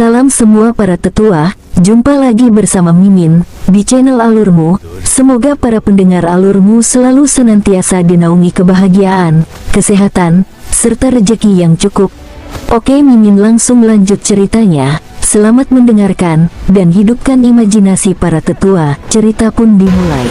Salam semua para tetua, jumpa lagi bersama Mimin di channel Alurmu. Semoga para pendengar Alurmu selalu senantiasa dinaungi kebahagiaan, kesehatan, serta rezeki yang cukup. Oke, Mimin langsung lanjut ceritanya. Selamat mendengarkan dan hidupkan imajinasi para tetua. Cerita pun dimulai.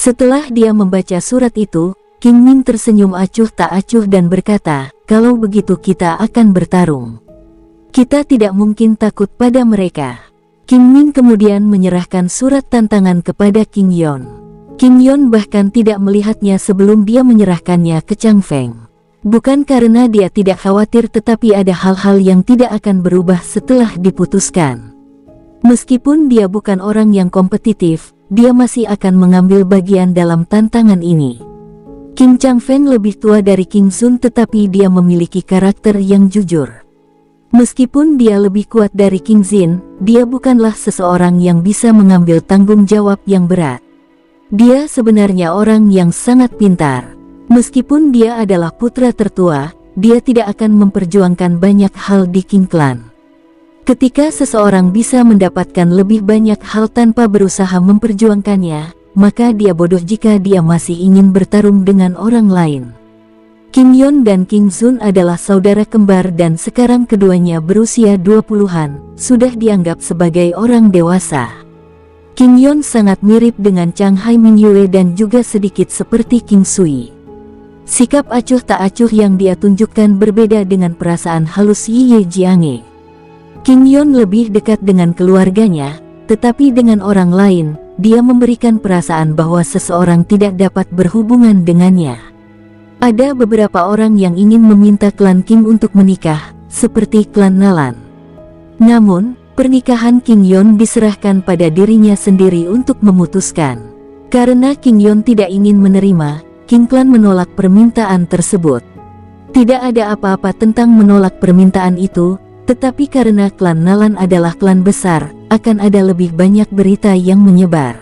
Setelah dia membaca surat itu, King Min tersenyum acuh tak acuh dan berkata, "Kalau begitu kita akan bertarung. Kita tidak mungkin takut pada mereka." King Min kemudian menyerahkan surat tantangan kepada King Yon. King Yon bahkan tidak melihatnya sebelum dia menyerahkannya ke Chang Feng. Bukan karena dia tidak khawatir, tetapi ada hal-hal yang tidak akan berubah setelah diputuskan. Meskipun dia bukan orang yang kompetitif, dia masih akan mengambil bagian dalam tantangan ini. King Chang Feng lebih tua dari King Sun, tetapi dia memiliki karakter yang jujur. Meskipun dia lebih kuat dari King Xin, dia bukanlah seseorang yang bisa mengambil tanggung jawab yang berat. Dia sebenarnya orang yang sangat pintar. Meskipun dia adalah putra tertua, dia tidak akan memperjuangkan banyak hal di King Clan. Ketika seseorang bisa mendapatkan lebih banyak hal tanpa berusaha memperjuangkannya, maka dia bodoh jika dia masih ingin bertarung dengan orang lain. King Yon dan King Sun adalah saudara kembar dan sekarang keduanya berusia 20-an, sudah dianggap sebagai orang dewasa. King Yon sangat mirip dengan Chang Hai Mingyue dan juga sedikit seperti King Sui. Sikap acuh tak acuh yang dia tunjukkan berbeda dengan perasaan halus Ye Jiange. King Yon lebih dekat dengan keluarganya, tetapi dengan orang lain, dia memberikan perasaan bahwa seseorang tidak dapat berhubungan dengannya. Ada beberapa orang yang ingin meminta klan King untuk menikah, seperti klan Nalan. Namun, pernikahan King Yon diserahkan pada dirinya sendiri untuk memutuskan. Karena King Yon tidak ingin menerima, King Clan menolak permintaan tersebut. Tidak ada apa-apa tentang menolak permintaan itu, tetapi karena klan Nalan adalah klan besar, akan ada lebih banyak berita yang menyebar.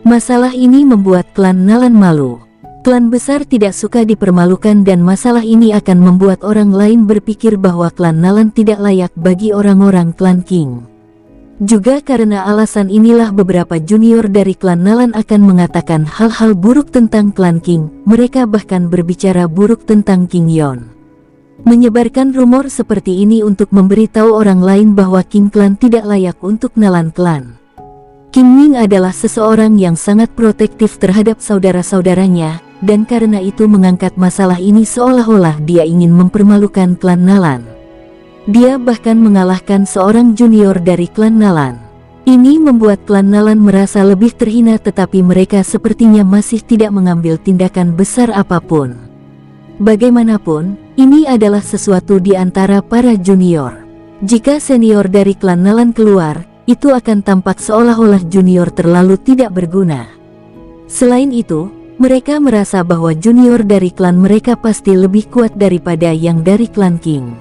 Masalah ini membuat klan Nalan malu. Klan besar tidak suka dipermalukan dan masalah ini akan membuat orang lain berpikir bahwa klan Nalan tidak layak bagi orang-orang klan King. Juga karena alasan inilah beberapa junior dari klan Nalan akan mengatakan hal-hal buruk tentang klan King. Mereka bahkan berbicara buruk tentang King Yon. Menyebarkan rumor seperti ini untuk memberitahu orang lain bahwa King Clan tidak layak untuk Nalan Clan. King Ming adalah seseorang yang sangat protektif terhadap saudara-saudaranya, dan karena itu mengangkat masalah ini seolah-olah dia ingin mempermalukan klan Nalan. Dia bahkan mengalahkan seorang junior dari klan Nalan. Ini membuat klan Nalan merasa lebih terhina, tetapi mereka sepertinya masih tidak mengambil tindakan besar apapun. Bagaimanapun, ini adalah sesuatu di antara para junior. Jika senior dari klan Nalan keluar, itu akan tampak seolah-olah junior terlalu tidak berguna. Selain itu, mereka merasa bahwa junior dari klan mereka pasti lebih kuat daripada yang dari klan King.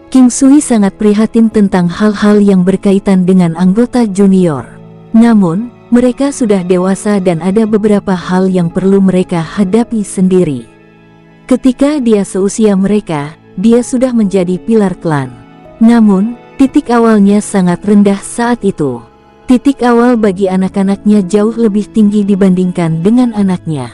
King Sui sangat prihatin tentang hal-hal yang berkaitan dengan anggota junior. Namun, mereka sudah dewasa dan ada beberapa hal yang perlu mereka hadapi sendiri. Ketika dia seusia mereka, dia sudah menjadi pilar klan. Namun, titik awalnya sangat rendah saat itu. Titik awal bagi anak-anaknya jauh lebih tinggi dibandingkan dengan anaknya.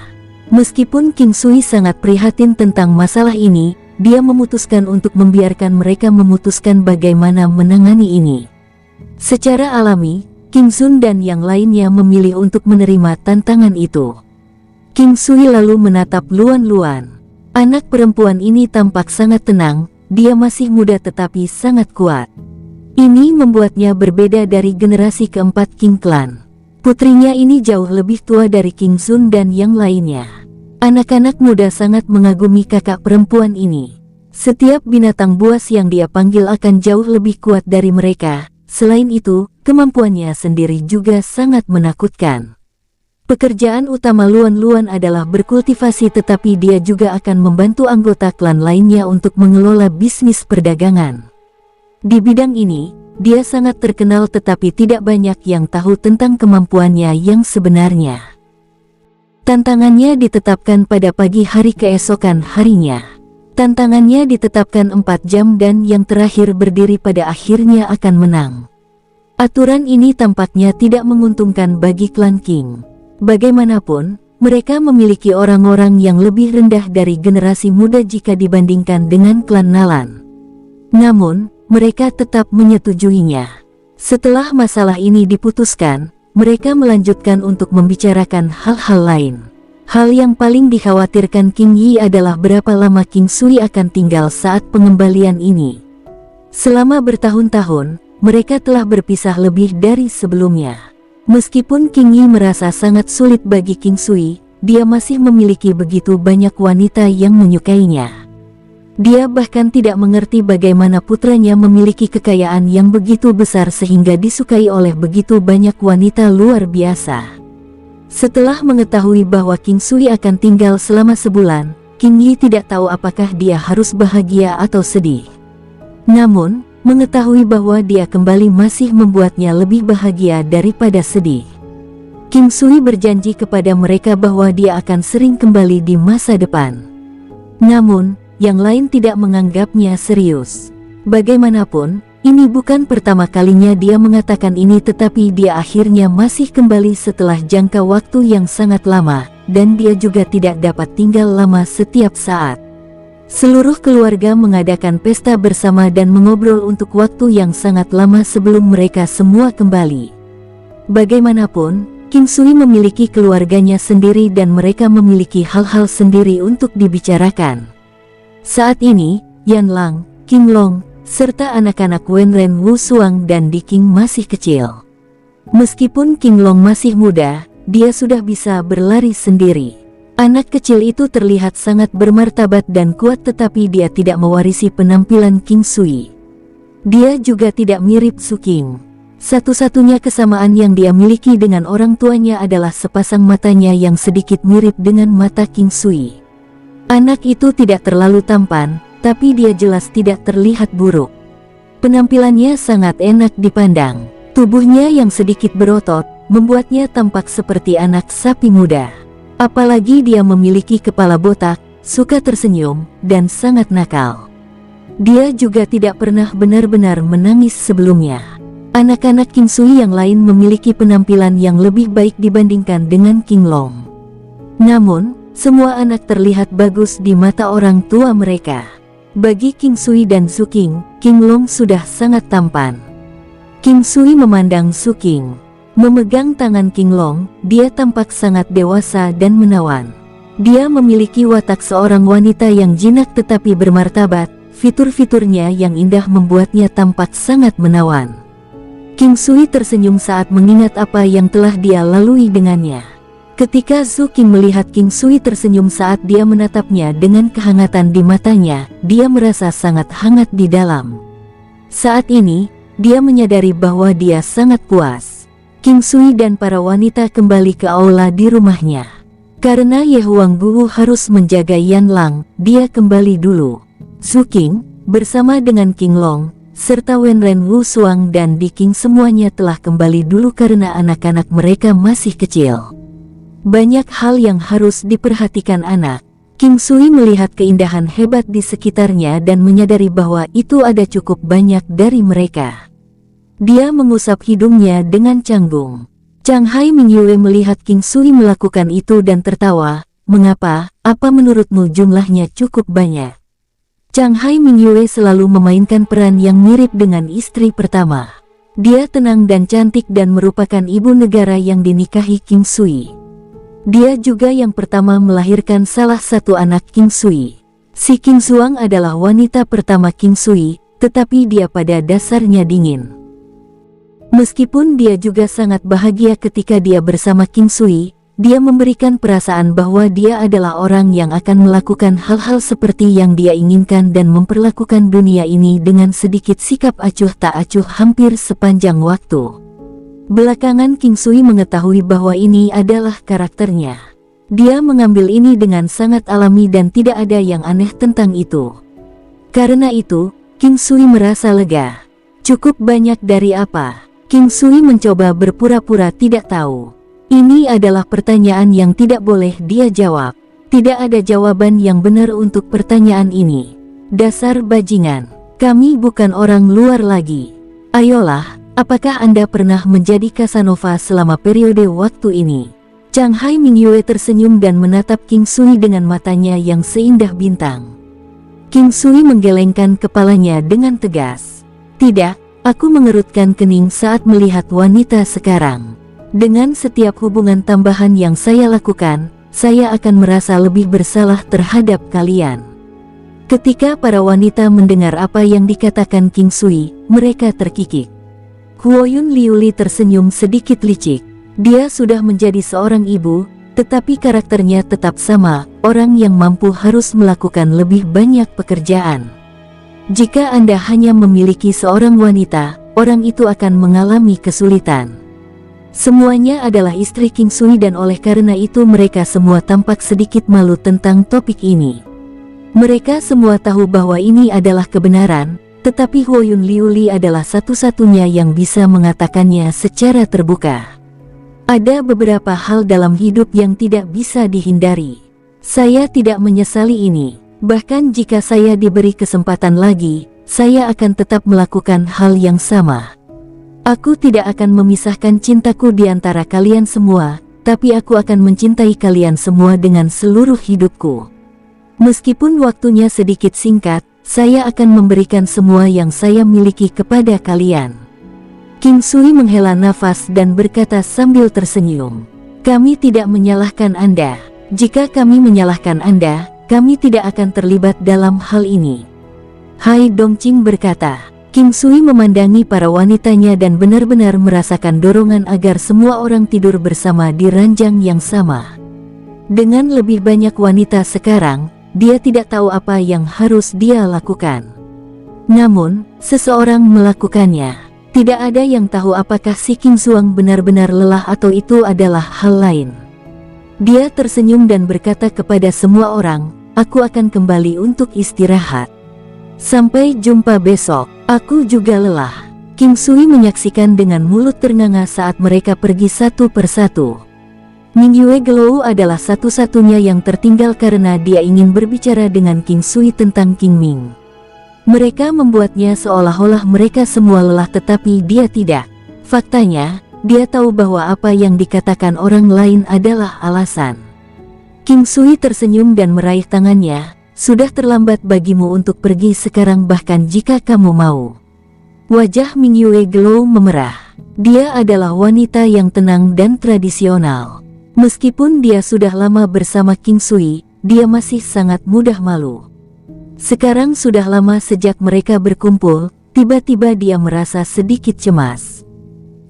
Meskipun King Sui sangat prihatin tentang masalah ini, dia memutuskan untuk membiarkan mereka memutuskan bagaimana menangani ini. Secara alami, King Sun dan yang lainnya memilih untuk menerima tantangan itu. King Sui lalu menatap Luan Luan. Anak perempuan ini tampak sangat tenang, dia masih muda tetapi sangat kuat. Ini membuatnya berbeda dari generasi keempat King Clan. Putrinya ini jauh lebih tua dari King Sun dan yang lainnya. Anak-anak muda sangat mengagumi kakak perempuan ini. Setiap binatang buas yang dia panggil akan jauh lebih kuat dari mereka. Selain itu, kemampuannya sendiri juga sangat menakutkan. Pekerjaan utama Luan Luan adalah berkultivasi, tetapi dia juga akan membantu anggota klan lainnya untuk mengelola bisnis perdagangan. Di bidang ini, dia sangat terkenal tetapi tidak banyak yang tahu tentang kemampuannya yang sebenarnya. Tantangannya ditetapkan pada pagi hari keesokan harinya. Tantangannya ditetapkan 4 jam dan yang terakhir berdiri pada akhirnya akan menang. Aturan ini tampaknya tidak menguntungkan bagi klan King. Bagaimanapun, mereka memiliki orang-orang yang lebih rendah dari generasi muda jika dibandingkan dengan klan Nalan. Namun, mereka tetap menyetujuinya. Setelah masalah ini diputuskan, mereka melanjutkan untuk membicarakan hal-hal lain. Hal yang paling dikhawatirkan King Yi adalah berapa lama King Sui akan tinggal saat pengembalian ini. Selama bertahun-tahun, mereka telah berpisah lebih dari sebelumnya. Meskipun King Yi merasa sangat sulit bagi King Sui, dia masih memiliki begitu banyak wanita yang menyukainya. Dia bahkan tidak mengerti bagaimana putranya memiliki kekayaan yang begitu besar sehingga disukai oleh begitu banyak wanita luar biasa. Setelah mengetahui bahwa King Sui akan tinggal selama sebulan, King Yi tidak tahu apakah dia harus bahagia atau sedih. Namun, mengetahui bahwa dia kembali masih membuatnya lebih bahagia daripada sedih. King Sui berjanji kepada mereka bahwa dia akan sering kembali di masa depan. Namun, yang lain tidak menganggapnya serius. Bagaimanapun, ini bukan pertama kalinya dia mengatakan ini, tetapi dia akhirnya masih kembali setelah jangka waktu yang sangat lama, dan dia juga tidak dapat tinggal lama setiap saat. Seluruh keluarga mengadakan pesta bersama dan mengobrol untuk waktu yang sangat lama sebelum mereka semua kembali. Bagaimanapun, King Sui memiliki keluarganya sendiri dan mereka memiliki hal-hal sendiri untuk dibicarakan. Saat ini, Yan Lang, King Long, serta anak-anak Wenren Wusuang dan Di King masih kecil. Meskipun King Long masih muda, dia sudah bisa berlari sendiri. Anak kecil itu terlihat sangat bermartabat dan kuat, tetapi dia tidak mewarisi penampilan King Sui. Dia juga tidak mirip Su King. Satu-satunya kesamaan yang dia miliki dengan orang tuanya adalah sepasang matanya yang sedikit mirip dengan mata King Sui. Anak itu tidak terlalu tampan, tapi dia jelas tidak terlihat buruk. Penampilannya sangat enak dipandang. Tubuhnya yang sedikit berotot, membuatnya tampak seperti anak sapi muda. Apalagi dia memiliki kepala botak, suka tersenyum, dan sangat nakal. Dia juga tidak pernah benar-benar menangis sebelumnya. Anak-anak King Sui yang lain memiliki penampilan yang lebih baik dibandingkan dengan King Long. Namun, semua anak terlihat bagus di mata orang tua mereka. Bagi King Sui dan Su King, King Long sudah sangat tampan. King Sui memandang Su King. Memegang tangan King Long, dia tampak sangat dewasa dan menawan. Dia memiliki watak seorang wanita yang jinak tetapi bermartabat, fitur-fiturnya yang indah membuatnya tampak sangat menawan. King Sui tersenyum saat mengingat apa yang telah dia lalui dengannya. Ketika Su King melihat King Sui tersenyum saat dia menatapnya dengan kehangatan di matanya, dia merasa sangat hangat di dalam. Saat ini, dia menyadari bahwa dia sangat puas. King Sui dan para wanita kembali ke aula di rumahnya. Karena Ye Huangguo harus menjaga Yan Lang, dia kembali dulu. Su King, bersama dengan King Long, serta Wenren Wusuang dan Di King semuanya telah kembali dulu karena anak-anak mereka masih kecil. Banyak hal yang harus diperhatikan anak. King Sui melihat keindahan hebat di sekitarnya dan menyadari bahwa itu ada cukup banyak dari mereka. Dia mengusap hidungnya dengan canggung. Chang Hai Mingyue melihat King Sui melakukan itu dan tertawa. Mengapa? Apa menurutmu jumlahnya cukup banyak? Chang Hai Mingyue selalu memainkan peran yang mirip dengan istri pertama. Dia tenang dan cantik dan merupakan ibu negara yang dinikahi King Sui. Dia juga yang pertama melahirkan salah satu anak King Sui. Si King Zuang adalah wanita pertama King Sui, tetapi dia pada dasarnya dingin. Meskipun dia juga sangat bahagia ketika dia bersama King Sui, dia memberikan perasaan bahwa dia adalah orang yang akan melakukan hal-hal seperti yang dia inginkan dan memperlakukan dunia ini dengan sedikit sikap acuh tak acuh hampir sepanjang waktu. Belakangan King Sui mengetahui bahwa ini adalah karakternya. Dia mengambil ini dengan sangat alami dan tidak ada yang aneh tentang itu. Karena itu, King Sui merasa lega. Cukup banyak dari apa? King Sui mencoba berpura-pura tidak tahu. Ini adalah pertanyaan yang tidak boleh dia jawab. Tidak ada jawaban yang benar untuk pertanyaan ini. Dasar bajingan, kami bukan orang luar lagi. Ayolah, apakah Anda pernah menjadi Casanova selama periode waktu ini? Chang Hai Mingyue tersenyum dan menatap King Sui dengan matanya yang seindah bintang. King Sui menggelengkan kepalanya dengan tegas. Tidak, aku mengerutkan kening saat melihat wanita sekarang. Dengan setiap hubungan tambahan yang saya lakukan, saya akan merasa lebih bersalah terhadap kalian. Ketika para wanita mendengar apa yang dikatakan King Sui, mereka terkikik. Huoyun Liuli tersenyum sedikit licik. Dia sudah menjadi seorang ibu, tetapi karakternya tetap sama, orang yang mampu harus melakukan lebih banyak pekerjaan. Jika Anda hanya memiliki seorang wanita, orang itu akan mengalami kesulitan. Semuanya adalah istri King Sui dan oleh karena itu mereka semua tampak sedikit malu tentang topik ini. Mereka semua tahu bahwa ini adalah kebenaran, tetapi Huoyun Liuli adalah satu-satunya yang bisa mengatakannya secara terbuka. Ada beberapa hal dalam hidup yang tidak bisa dihindari. Saya tidak menyesali ini. Bahkan jika saya diberi kesempatan lagi, saya akan tetap melakukan hal yang sama. Aku tidak akan memisahkan cintaku di antara kalian semua, tapi aku akan mencintai kalian semua dengan seluruh hidupku. Meskipun waktunya sedikit singkat, saya akan memberikan semua yang saya miliki kepada kalian. King Sui menghela nafas dan berkata sambil tersenyum. Kami tidak menyalahkan Anda. Jika kami menyalahkan Anda, kami tidak akan terlibat dalam hal ini. Hai Dongqing berkata. King Sui memandangi para wanitanya dan benar-benar merasakan dorongan agar semua orang tidur bersama di ranjang yang sama. Dengan lebih banyak wanita sekarang, dia tidak tahu apa yang harus dia lakukan. Namun, seseorang melakukannya. Tidak ada yang tahu apakah si King Suang benar-benar lelah atau itu adalah hal lain. Dia tersenyum dan berkata kepada semua orang, aku akan kembali untuk istirahat. Sampai jumpa besok, aku juga lelah. King Sui menyaksikan dengan mulut ternganga saat mereka pergi satu persatu. Mingyue Gelou adalah satu-satunya yang tertinggal karena dia ingin berbicara dengan King Sui tentang King Ming. Mereka membuatnya seolah-olah mereka semua lelah tetapi dia tidak. Faktanya, dia tahu bahwa apa yang dikatakan orang lain adalah alasan. King Sui tersenyum dan meraih tangannya. Sudah terlambat bagimu untuk pergi sekarang bahkan jika kamu mau. Wajah Mingyue Gelou memerah. Dia adalah wanita yang tenang dan tradisional. Meskipun dia sudah lama bersama King Sui, dia masih sangat mudah malu. Sekarang sudah lama sejak mereka berkumpul, tiba-tiba dia merasa sedikit cemas.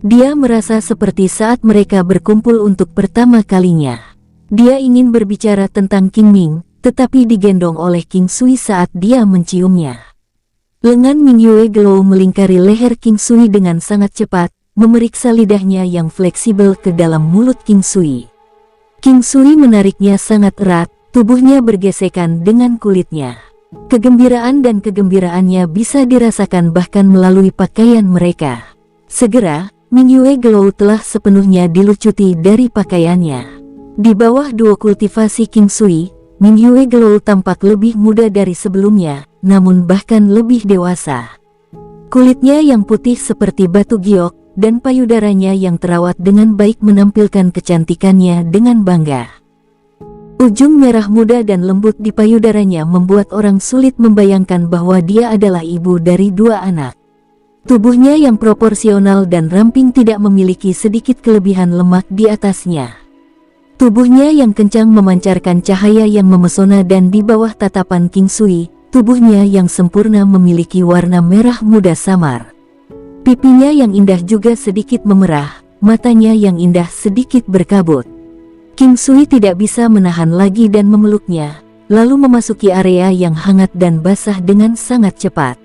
Dia merasa seperti saat mereka berkumpul untuk pertama kalinya. Dia ingin berbicara tentang King Ming, tetapi digendong oleh King Sui saat dia menciumnya. Lengan Mingyue Gelou melingkari leher King Sui dengan sangat cepat, memeriksa lidahnya yang fleksibel ke dalam mulut King Sui. King Sui menariknya sangat erat, tubuhnya bergesekan dengan kulitnya. Kegembiraan dan kegembiraannya bisa dirasakan bahkan melalui pakaian mereka. Segera, Mingyue Gelou telah sepenuhnya dilucuti dari pakaiannya. Di bawah duo kultivasi King Sui, Mingyue Gelou tampak lebih muda dari sebelumnya, namun bahkan lebih dewasa. Kulitnya yang putih seperti batu giok, dan payudaranya yang terawat dengan baik menampilkan kecantikannya dengan bangga. Ujung merah muda dan lembut di payudaranya membuat orang sulit membayangkan bahwa dia adalah ibu dari 2 anak. Tubuhnya yang proporsional dan ramping tidak memiliki sedikit kelebihan lemak di atasnya. Tubuhnya yang kencang memancarkan cahaya yang memesona dan di bawah tatapan King Sui, tubuhnya yang sempurna memiliki warna merah muda samar. Pipinya yang indah juga sedikit memerah, matanya yang indah sedikit berkabut. King Sui tidak bisa menahan lagi dan memeluknya, lalu memasuki area yang hangat dan basah dengan sangat cepat.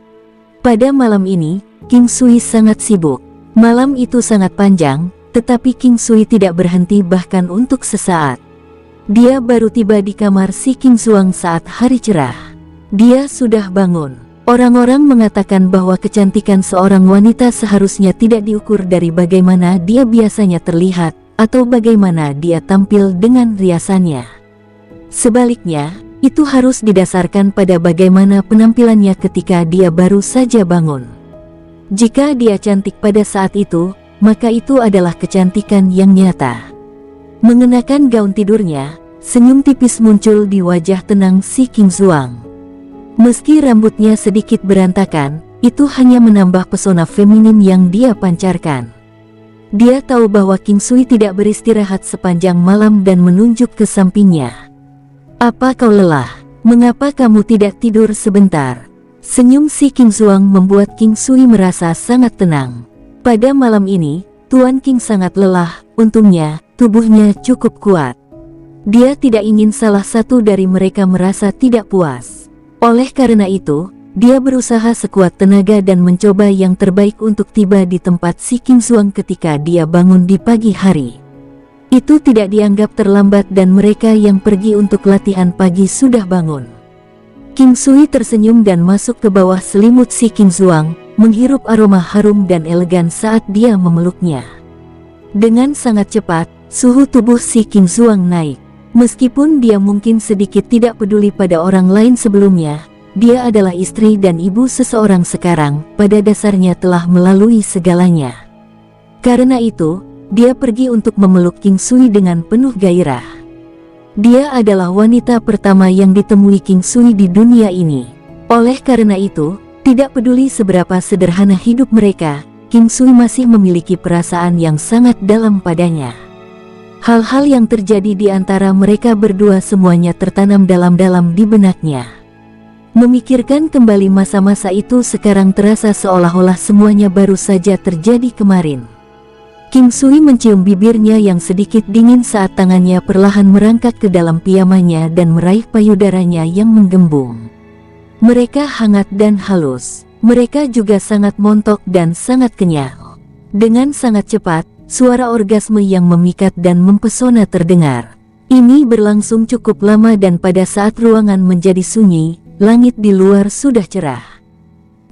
Pada malam ini, King Sui sangat sibuk. Malam itu sangat panjang, tetapi King Sui tidak berhenti bahkan untuk sesaat. Dia baru tiba di kamar si King Suang saat hari cerah. Dia sudah bangun. Orang-orang mengatakan bahwa kecantikan seorang wanita seharusnya tidak diukur dari bagaimana dia biasanya terlihat, atau bagaimana dia tampil dengan riasannya. Sebaliknya, itu harus didasarkan pada bagaimana penampilannya ketika dia baru saja bangun. Jika dia cantik pada saat itu, maka itu adalah kecantikan yang nyata. Mengenakan gaun tidurnya, senyum tipis muncul di wajah tenang si Qing Zuang. Meski rambutnya sedikit berantakan, itu hanya menambah pesona feminim yang dia pancarkan. Dia tahu bahwa Qing Sui tidak beristirahat sepanjang malam dan menunjuk ke sampingnya. "Apa kau lelah? Mengapa kamu tidak tidur sebentar?" Senyum si Qing Zuang membuat Qing Sui merasa sangat tenang. Pada malam ini, Tuan Qing sangat lelah, untungnya, tubuhnya cukup kuat. Dia tidak ingin salah satu dari mereka merasa tidak puas. Oleh karena itu, dia berusaha sekuat tenaga dan mencoba yang terbaik untuk tiba di tempat si Qing Zuang ketika dia bangun di pagi hari. Itu tidak dianggap terlambat dan mereka yang pergi untuk latihan pagi sudah bangun. Qing Sui tersenyum dan masuk ke bawah selimut si Qing Zuang, menghirup aroma harum dan elegan saat dia memeluknya. Dengan sangat cepat, suhu tubuh si Qing Zuang naik. Meskipun dia mungkin sedikit tidak peduli pada orang lain sebelumnya, dia adalah istri dan ibu seseorang sekarang, pada dasarnya telah melalui segalanya. Karena itu, dia pergi untuk memeluk Qing Sui dengan penuh gairah. Dia adalah wanita pertama yang ditemui Qing Sui di dunia ini. Oleh karena itu, tidak peduli seberapa sederhana hidup mereka, Qing Sui masih memiliki perasaan yang sangat dalam padanya. Hal-hal yang terjadi di antara mereka berdua semuanya tertanam dalam-dalam di benaknya. Memikirkan kembali masa-masa itu sekarang terasa seolah-olah semuanya baru saja terjadi kemarin. Qing Sui mencium bibirnya yang sedikit dingin saat tangannya perlahan merangkak ke dalam pijamannya dan meraih payudaranya yang menggembung. Mereka hangat dan halus. Mereka juga sangat montok dan sangat kenyal. Dengan sangat cepat, suara orgasme yang memikat dan mempesona terdengar. Ini berlangsung cukup lama dan pada saat ruangan menjadi sunyi, langit di luar sudah cerah.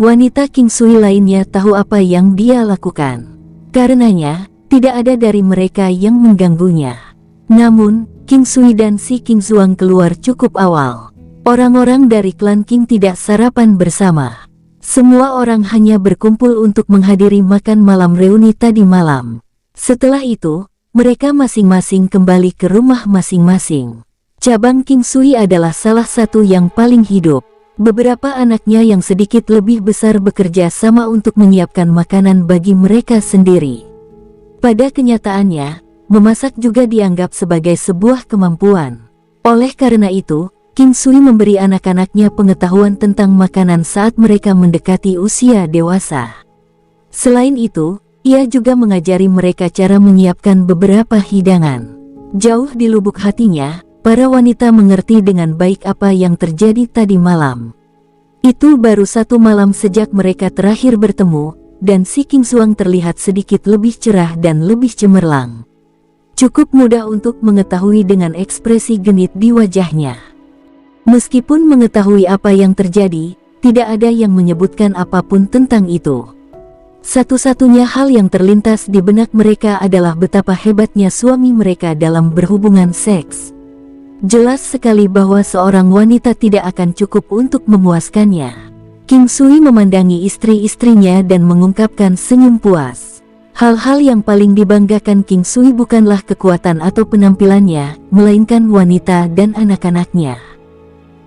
Wanita Qing Sui lainnya tahu apa yang dia lakukan. Karenanya, tidak ada dari mereka yang mengganggunya. Namun, Qing Sui dan si Qing Zuang keluar cukup awal. Orang-orang dari klan Qing tidak sarapan bersama. Semua orang hanya berkumpul untuk menghadiri makan malam reuni tadi malam. Setelah itu, mereka masing-masing kembali ke rumah masing-masing. Cabang Qing Sui adalah salah satu yang paling hidup. Beberapa anaknya yang sedikit lebih besar bekerja sama untuk menyiapkan makanan bagi mereka sendiri. Pada kenyataannya, memasak juga dianggap sebagai sebuah kemampuan. Oleh karena itu, Qing Sui memberi anak-anaknya pengetahuan tentang makanan saat mereka mendekati usia dewasa. Selain itu, ia juga mengajari mereka cara menyiapkan beberapa hidangan. Jauh di lubuk hatinya, para wanita mengerti dengan baik apa yang terjadi tadi malam. Itu baru satu malam sejak mereka terakhir bertemu, dan si Qing Zuang terlihat sedikit lebih cerah dan lebih cemerlang. Cukup mudah untuk mengetahui dengan ekspresi genit di wajahnya. Meskipun mengetahui apa yang terjadi, tidak ada yang menyebutkan apapun tentang itu. Satu-satunya hal yang terlintas di benak mereka adalah betapa hebatnya suami mereka dalam berhubungan seks. Jelas sekali bahwa seorang wanita tidak akan cukup untuk memuaskannya. Qing Sui memandangi istri-istrinya dan mengungkapkan senyum puas. Hal-hal yang paling dibanggakan Qing Sui bukanlah kekuatan atau penampilannya, melainkan wanita dan anak-anaknya.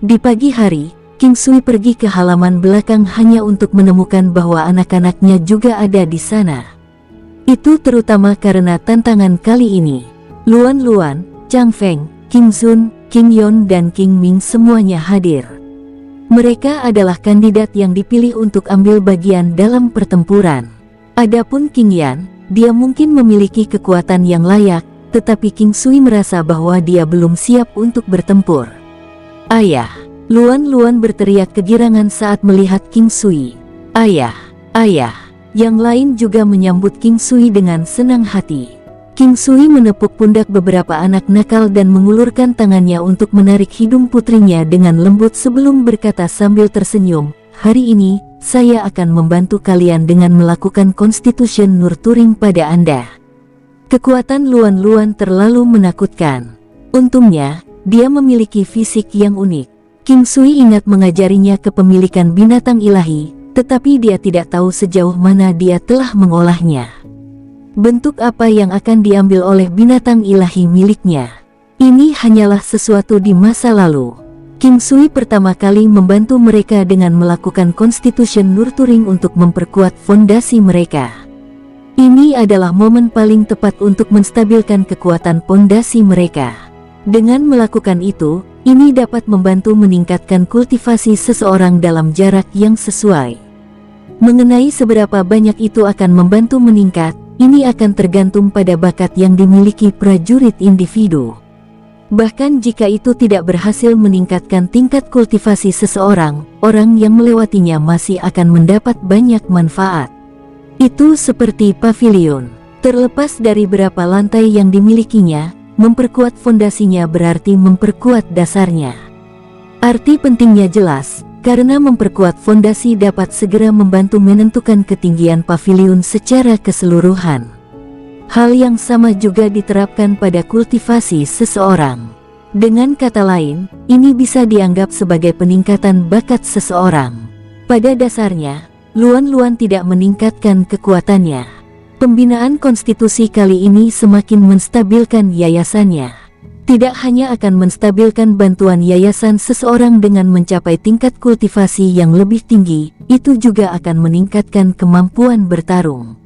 Di pagi hari, Qing Sui pergi ke halaman belakang hanya untuk menemukan bahwa anak-anaknya juga ada di sana. Itu terutama karena tantangan kali ini. Luan Luan, Chang Feng, Qing Zun, Qing Yon dan Qing Ming semuanya hadir. Mereka adalah kandidat yang dipilih untuk ambil bagian dalam pertempuran. Adapun Qing Yan, dia mungkin memiliki kekuatan yang layak, tetapi Qing Sui merasa bahwa dia belum siap untuk bertempur. "Ayah!" Luan Luan berteriak kegirangan saat melihat Qing Sui. "Ayah! Ayah!" Yang lain juga menyambut Qing Sui dengan senang hati. Qing Sui menepuk pundak beberapa anak nakal dan mengulurkan tangannya untuk menarik hidung putrinya dengan lembut sebelum berkata sambil tersenyum, "Hari ini, saya akan membantu kalian dengan melakukan Constitution nurturing pada Anda." Kekuatan Luan terlalu menakutkan. Untungnya, dia memiliki fisik yang unik. King Sui ingat mengajarinya kepemilikan binatang ilahi, tetapi dia tidak tahu sejauh mana dia telah mengolahnya. Bentuk apa yang akan diambil oleh binatang ilahi miliknya? Ini hanyalah sesuatu di masa lalu. King Sui pertama kali membantu mereka dengan melakukan Constitution Nurturing untuk memperkuat fondasi mereka. Ini adalah momen paling tepat untuk menstabilkan kekuatan fondasi mereka. Dengan melakukan itu, ini dapat membantu meningkatkan kultivasi seseorang dalam jarak yang sesuai. Mengenai seberapa banyak itu akan membantu meningkat, ini akan tergantung pada bakat yang dimiliki prajurit individu. Bahkan jika itu tidak berhasil meningkatkan tingkat kultivasi seseorang, orang yang melewatinya masih akan mendapat banyak manfaat. Itu seperti pavilion. Terlepas dari berapa lantai yang dimilikinya, memperkuat fondasinya berarti memperkuat dasarnya. Arti pentingnya jelas, karena memperkuat fondasi dapat segera membantu menentukan ketinggian pavilion secara keseluruhan. Hal yang sama juga diterapkan pada kultivasi seseorang. Dengan kata lain, ini bisa dianggap sebagai peningkatan bakat seseorang. Pada dasarnya, Luan tidak meningkatkan kekuatannya. Pembinaan konstitusi kali ini semakin menstabilkan yayasannya. Tidak hanya akan menstabilkan bantuan yayasan seseorang dengan mencapai tingkat kultivasi yang lebih tinggi, itu juga akan meningkatkan kemampuan bertarung.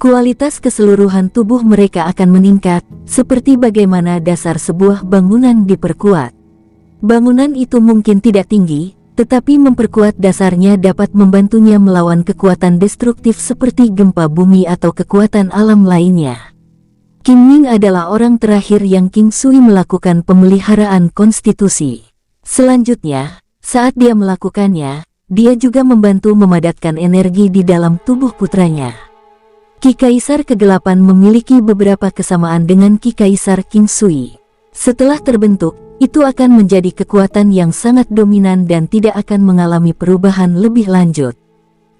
Kualitas keseluruhan tubuh mereka akan meningkat, seperti bagaimana dasar sebuah bangunan diperkuat. Bangunan itu mungkin tidak tinggi, tetapi memperkuat dasarnya dapat membantunya melawan kekuatan destruktif seperti gempa bumi atau kekuatan alam lainnya. King Ming adalah orang terakhir yang King Sui melakukan pemeliharaan konstitusi. Selanjutnya, saat dia melakukannya, dia juga membantu memadatkan energi di dalam tubuh putranya. Ki Kaisar Kegelapan memiliki beberapa kesamaan dengan Ki Kaisar King Sui. Setelah terbentuk, itu akan menjadi kekuatan yang sangat dominan dan tidak akan mengalami perubahan lebih lanjut.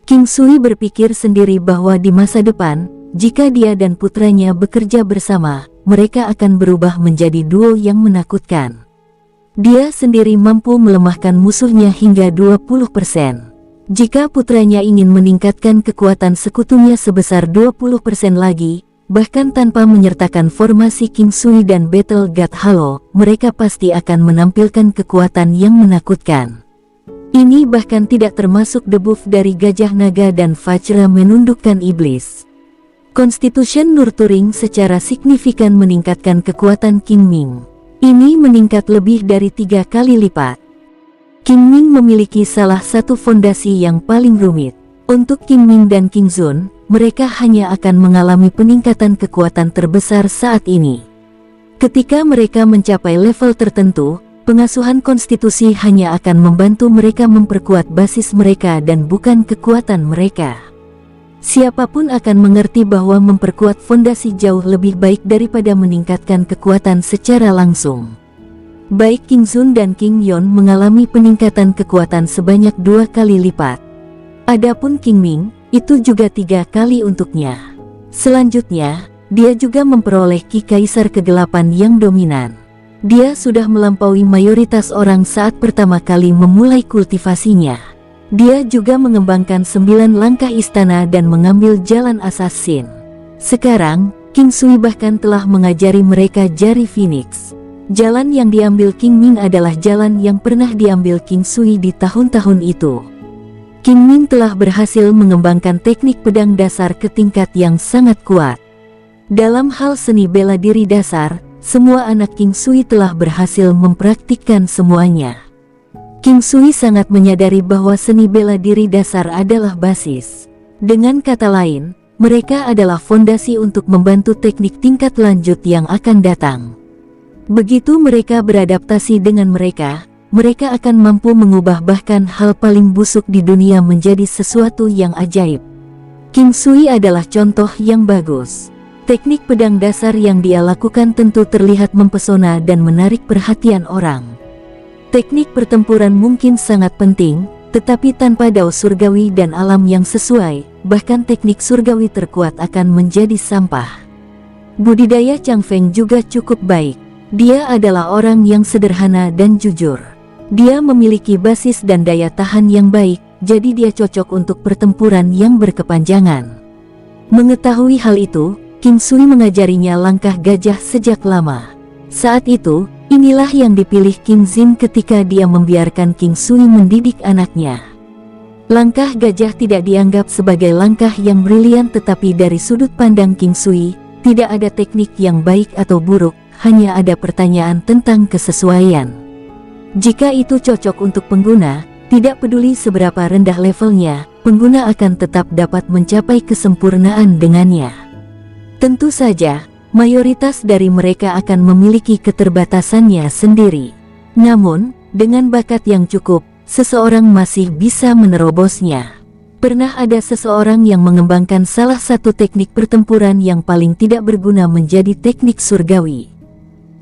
King Sui berpikir sendiri bahwa di masa depan, jika dia dan putranya bekerja bersama, mereka akan berubah menjadi duo yang menakutkan. Dia sendiri mampu melemahkan musuhnya hingga 20%. Jika putranya ingin meningkatkan kekuatan sekutunya sebesar 20% lagi, bahkan tanpa menyertakan formasi King Sui dan Battle God Halo, mereka pasti akan menampilkan kekuatan yang menakutkan. Ini bahkan tidak termasuk debuff dari Gajah Naga dan Vajra menundukkan iblis. Constitution Nurturing secara signifikan meningkatkan kekuatan King Ming. Ini meningkat lebih dari 3 kali lipat. King Ming memiliki salah satu fondasi yang paling rumit. Untuk King Ming dan King Zun, mereka hanya akan mengalami peningkatan kekuatan terbesar saat ini. Ketika mereka mencapai level tertentu, pengasuhan konstitusi hanya akan membantu mereka memperkuat basis mereka dan bukan kekuatan mereka. Siapapun akan mengerti bahwa memperkuat fondasi jauh lebih baik daripada meningkatkan kekuatan secara langsung. Baik King Zun dan King Yon mengalami peningkatan kekuatan sebanyak 2 kali lipat. Adapun King Ming, itu juga 3 kali untuknya. Selanjutnya, dia juga memperoleh Ki Kaisar Kegelapan yang dominan. Dia sudah melampaui mayoritas orang saat pertama kali memulai kultivasinya. Dia juga mengembangkan 9 langkah istana dan mengambil jalan assassin. Sekarang, King Sui bahkan telah mengajari mereka jari Phoenix. Jalan yang diambil King Ming adalah jalan yang pernah diambil King Sui di tahun-tahun itu. King Ming telah berhasil mengembangkan teknik pedang dasar ke tingkat yang sangat kuat. Dalam hal seni bela diri dasar, semua anak King Sui telah berhasil mempraktikkan semuanya. King Sui sangat menyadari bahwa seni bela diri dasar adalah basis. Dengan kata lain, mereka adalah fondasi untuk membantu teknik tingkat lanjut yang akan datang. Begitu mereka beradaptasi dengan mereka akan mampu mengubah bahkan hal paling busuk di dunia menjadi sesuatu yang ajaib. King Sui adalah contoh yang bagus. Teknik pedang dasar yang dia lakukan tentu terlihat mempesona dan menarik perhatian orang. Teknik pertempuran mungkin sangat penting, tetapi tanpa dao surgawi dan alam yang sesuai, bahkan teknik surgawi terkuat akan menjadi sampah. Budidaya Chang Feng juga cukup baik. Dia adalah orang yang sederhana dan jujur. Dia memiliki basis dan daya tahan yang baik, jadi dia cocok untuk pertempuran yang berkepanjangan. Mengetahui hal itu, King Sui mengajarinya langkah gajah sejak lama. Saat itu, inilah yang dipilih King Zin ketika dia membiarkan King Sui mendidik anaknya. Langkah gajah tidak dianggap sebagai langkah yang brilian, tetapi dari sudut pandang King Sui, tidak ada teknik yang baik atau buruk, hanya ada pertanyaan tentang kesesuaian. Jika itu cocok untuk pengguna, tidak peduli seberapa rendah levelnya, pengguna akan tetap dapat mencapai kesempurnaan dengannya. Tentu saja, mayoritas dari mereka akan memiliki keterbatasannya sendiri. Namun, dengan bakat yang cukup, seseorang masih bisa menerobosnya. Pernah ada seseorang yang mengembangkan salah satu teknik pertempuran yang paling tidak berguna menjadi teknik surgawi.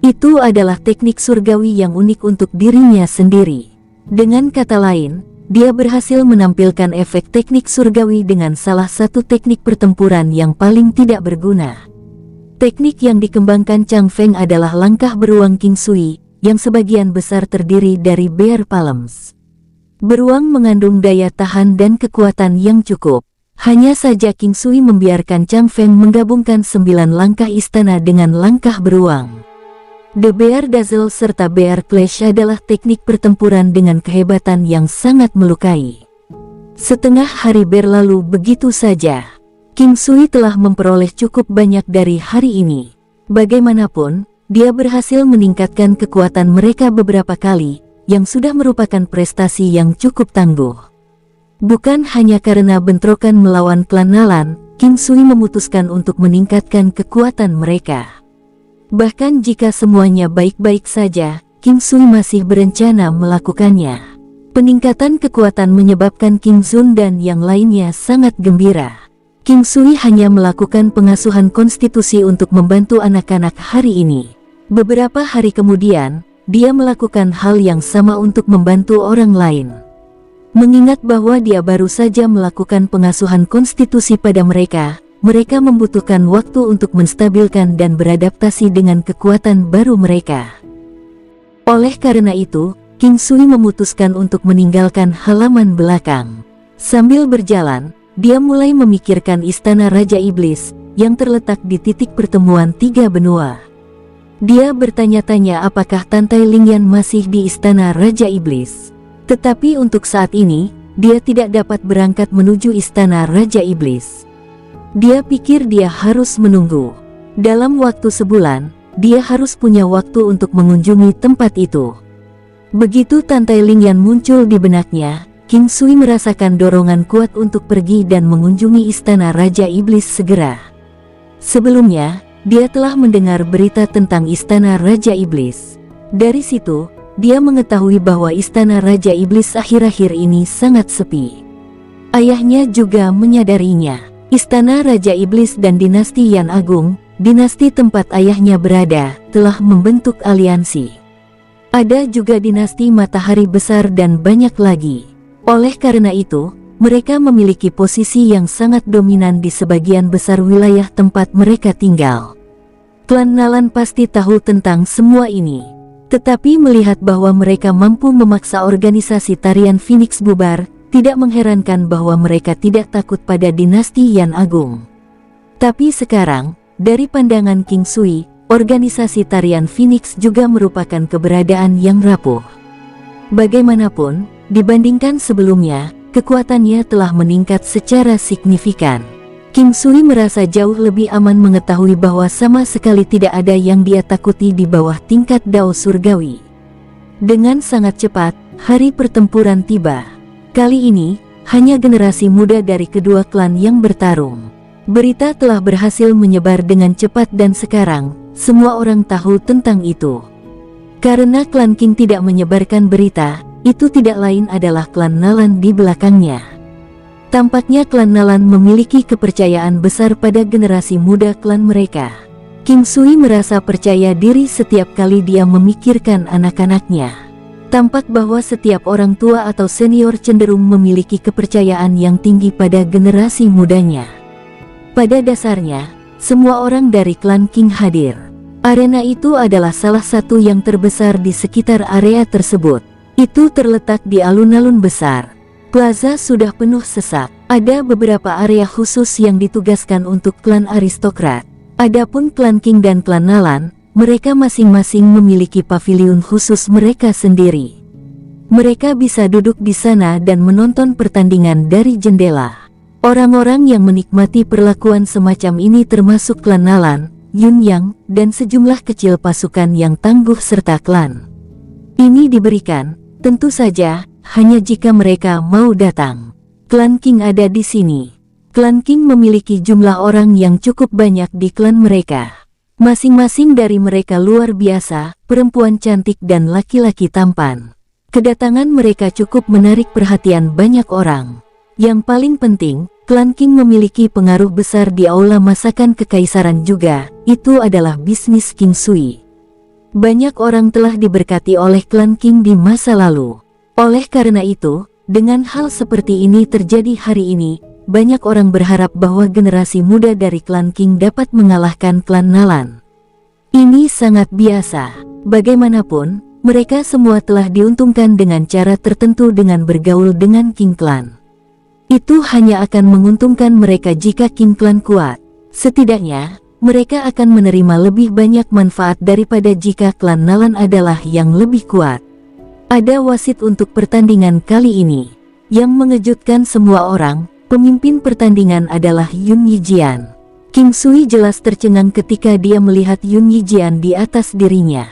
Itu adalah teknik surgawi yang unik untuk dirinya sendiri. Dengan kata lain, dia berhasil menampilkan efek teknik surgawi dengan salah satu teknik pertempuran yang paling tidak berguna. Teknik yang dikembangkan Chang Feng adalah langkah beruang King Sui, yang sebagian besar terdiri dari bear palms. Beruang mengandung daya tahan dan kekuatan yang cukup. Hanya saja King Sui membiarkan Chang Feng menggabungkan 9 langkah istana dengan langkah beruang. The Bear Dazzle serta Bear Clash adalah teknik pertempuran dengan kehebatan yang sangat melukai. Setengah hari berlalu begitu saja. King Sui telah memperoleh cukup banyak dari hari ini. Bagaimanapun, dia berhasil meningkatkan kekuatan mereka beberapa kali, yang sudah merupakan prestasi yang cukup tangguh. Bukan hanya karena bentrokan melawan klan Nalan, King Sui memutuskan untuk meningkatkan kekuatan mereka. Bahkan jika semuanya baik-baik saja, King Sui masih berencana melakukannya. Peningkatan kekuatan menyebabkan King Zun dan yang lainnya sangat gembira. King Sui hanya melakukan pengasuhan konstitusi untuk membantu anak-anak hari ini. Beberapa hari kemudian, dia melakukan hal yang sama untuk membantu orang lain. Mengingat bahwa dia baru saja melakukan pengasuhan konstitusi pada mereka membutuhkan waktu untuk menstabilkan dan beradaptasi dengan kekuatan baru mereka. Oleh karena itu, King Sui memutuskan untuk meninggalkan halaman belakang. Sambil berjalan, dia mulai memikirkan istana Raja Iblis, yang terletak di titik pertemuan 3 benua. Dia bertanya-tanya apakah Tantai Lingyan masih di istana Raja Iblis. Tetapi untuk saat ini, dia tidak dapat berangkat menuju istana Raja Iblis. Dia pikir dia harus menunggu. Dalam waktu sebulan, dia harus punya waktu untuk mengunjungi tempat itu. Begitu Tantai Lingyan muncul di benaknya, King Sui merasakan dorongan kuat untuk pergi dan mengunjungi istana Raja Iblis segera. Sebelumnya, dia telah mendengar berita tentang istana Raja Iblis. Dari situ, dia mengetahui bahwa istana Raja Iblis akhir-akhir ini sangat sepi. Ayahnya juga menyadarinya. Istana Raja Iblis dan dinasti Yan Agung, dinasti tempat ayahnya berada, telah membentuk aliansi. Ada juga dinasti Matahari Besar dan banyak lagi. Oleh karena itu, mereka memiliki posisi yang sangat dominan di sebagian besar wilayah tempat mereka tinggal. Klan Nalan pasti tahu tentang semua ini. Tetapi melihat bahwa mereka mampu memaksa organisasi tarian Phoenix bubar, tidak mengherankan bahwa mereka tidak takut pada dinasti Yan Agung. Tapi sekarang, dari pandangan King Sui, organisasi tarian Phoenix juga merupakan keberadaan yang rapuh. Bagaimanapun, dibandingkan sebelumnya, kekuatannya telah meningkat secara signifikan. King Sui merasa jauh lebih aman mengetahui bahwa sama sekali tidak ada yang dia takuti di bawah tingkat Dao Surgawi. Dengan sangat cepat, hari pertempuran tiba. Kali ini, hanya generasi muda dari kedua klan yang bertarung. Berita telah berhasil menyebar dengan cepat dan sekarang, semua orang tahu tentang itu. Karena klan King tidak menyebarkan berita, itu tidak lain adalah klan Nalan di belakangnya. Tampaknya klan Nalan memiliki kepercayaan besar pada generasi muda klan mereka. King Sui merasa percaya diri setiap kali dia memikirkan anak-anaknya. Tampak bahwa setiap orang tua atau senior cenderung memiliki kepercayaan yang tinggi pada generasi mudanya. Pada dasarnya, semua orang dari klan King hadir. Arena itu adalah salah satu yang terbesar di sekitar area tersebut. Itu terletak di alun-alun besar. Plaza sudah penuh sesak. Ada beberapa area khusus yang ditugaskan untuk klan aristokrat. Adapun klan King dan klan Nalan, mereka masing-masing memiliki paviliun khusus mereka sendiri. Mereka bisa duduk di sana dan menonton pertandingan dari jendela. Orang-orang yang menikmati perlakuan semacam ini termasuk klan Nalan, Yunyang, dan sejumlah kecil pasukan yang tangguh serta klan. Ini diberikan, tentu saja, hanya jika mereka mau datang. Klan King ada di sini. Klan King memiliki jumlah orang yang cukup banyak di klan mereka. Masing-masing dari mereka luar biasa, perempuan cantik dan laki-laki tampan. Kedatangan mereka cukup menarik perhatian banyak orang. Yang paling penting, klan King memiliki pengaruh besar di aula masakan kekaisaran juga, itu adalah bisnis King Sui. Banyak orang telah diberkati oleh klan King di masa lalu. Oleh karena itu, dengan hal seperti ini terjadi hari ini, banyak orang berharap bahwa generasi muda dari klan King dapat mengalahkan klan Nalan. Ini sangat biasa. Bagaimanapun, mereka semua telah diuntungkan dengan cara tertentu dengan bergaul dengan King Clan. Itu hanya akan menguntungkan mereka jika King Clan kuat. Setidaknya, mereka akan menerima lebih banyak manfaat daripada jika klan Nalan adalah yang lebih kuat. Ada wasit untuk pertandingan kali ini. Yang mengejutkan semua orang, pemimpin pertandingan adalah Yun Yijian. King Sui jelas tercengang ketika dia melihat Yun Yijian di atas dirinya.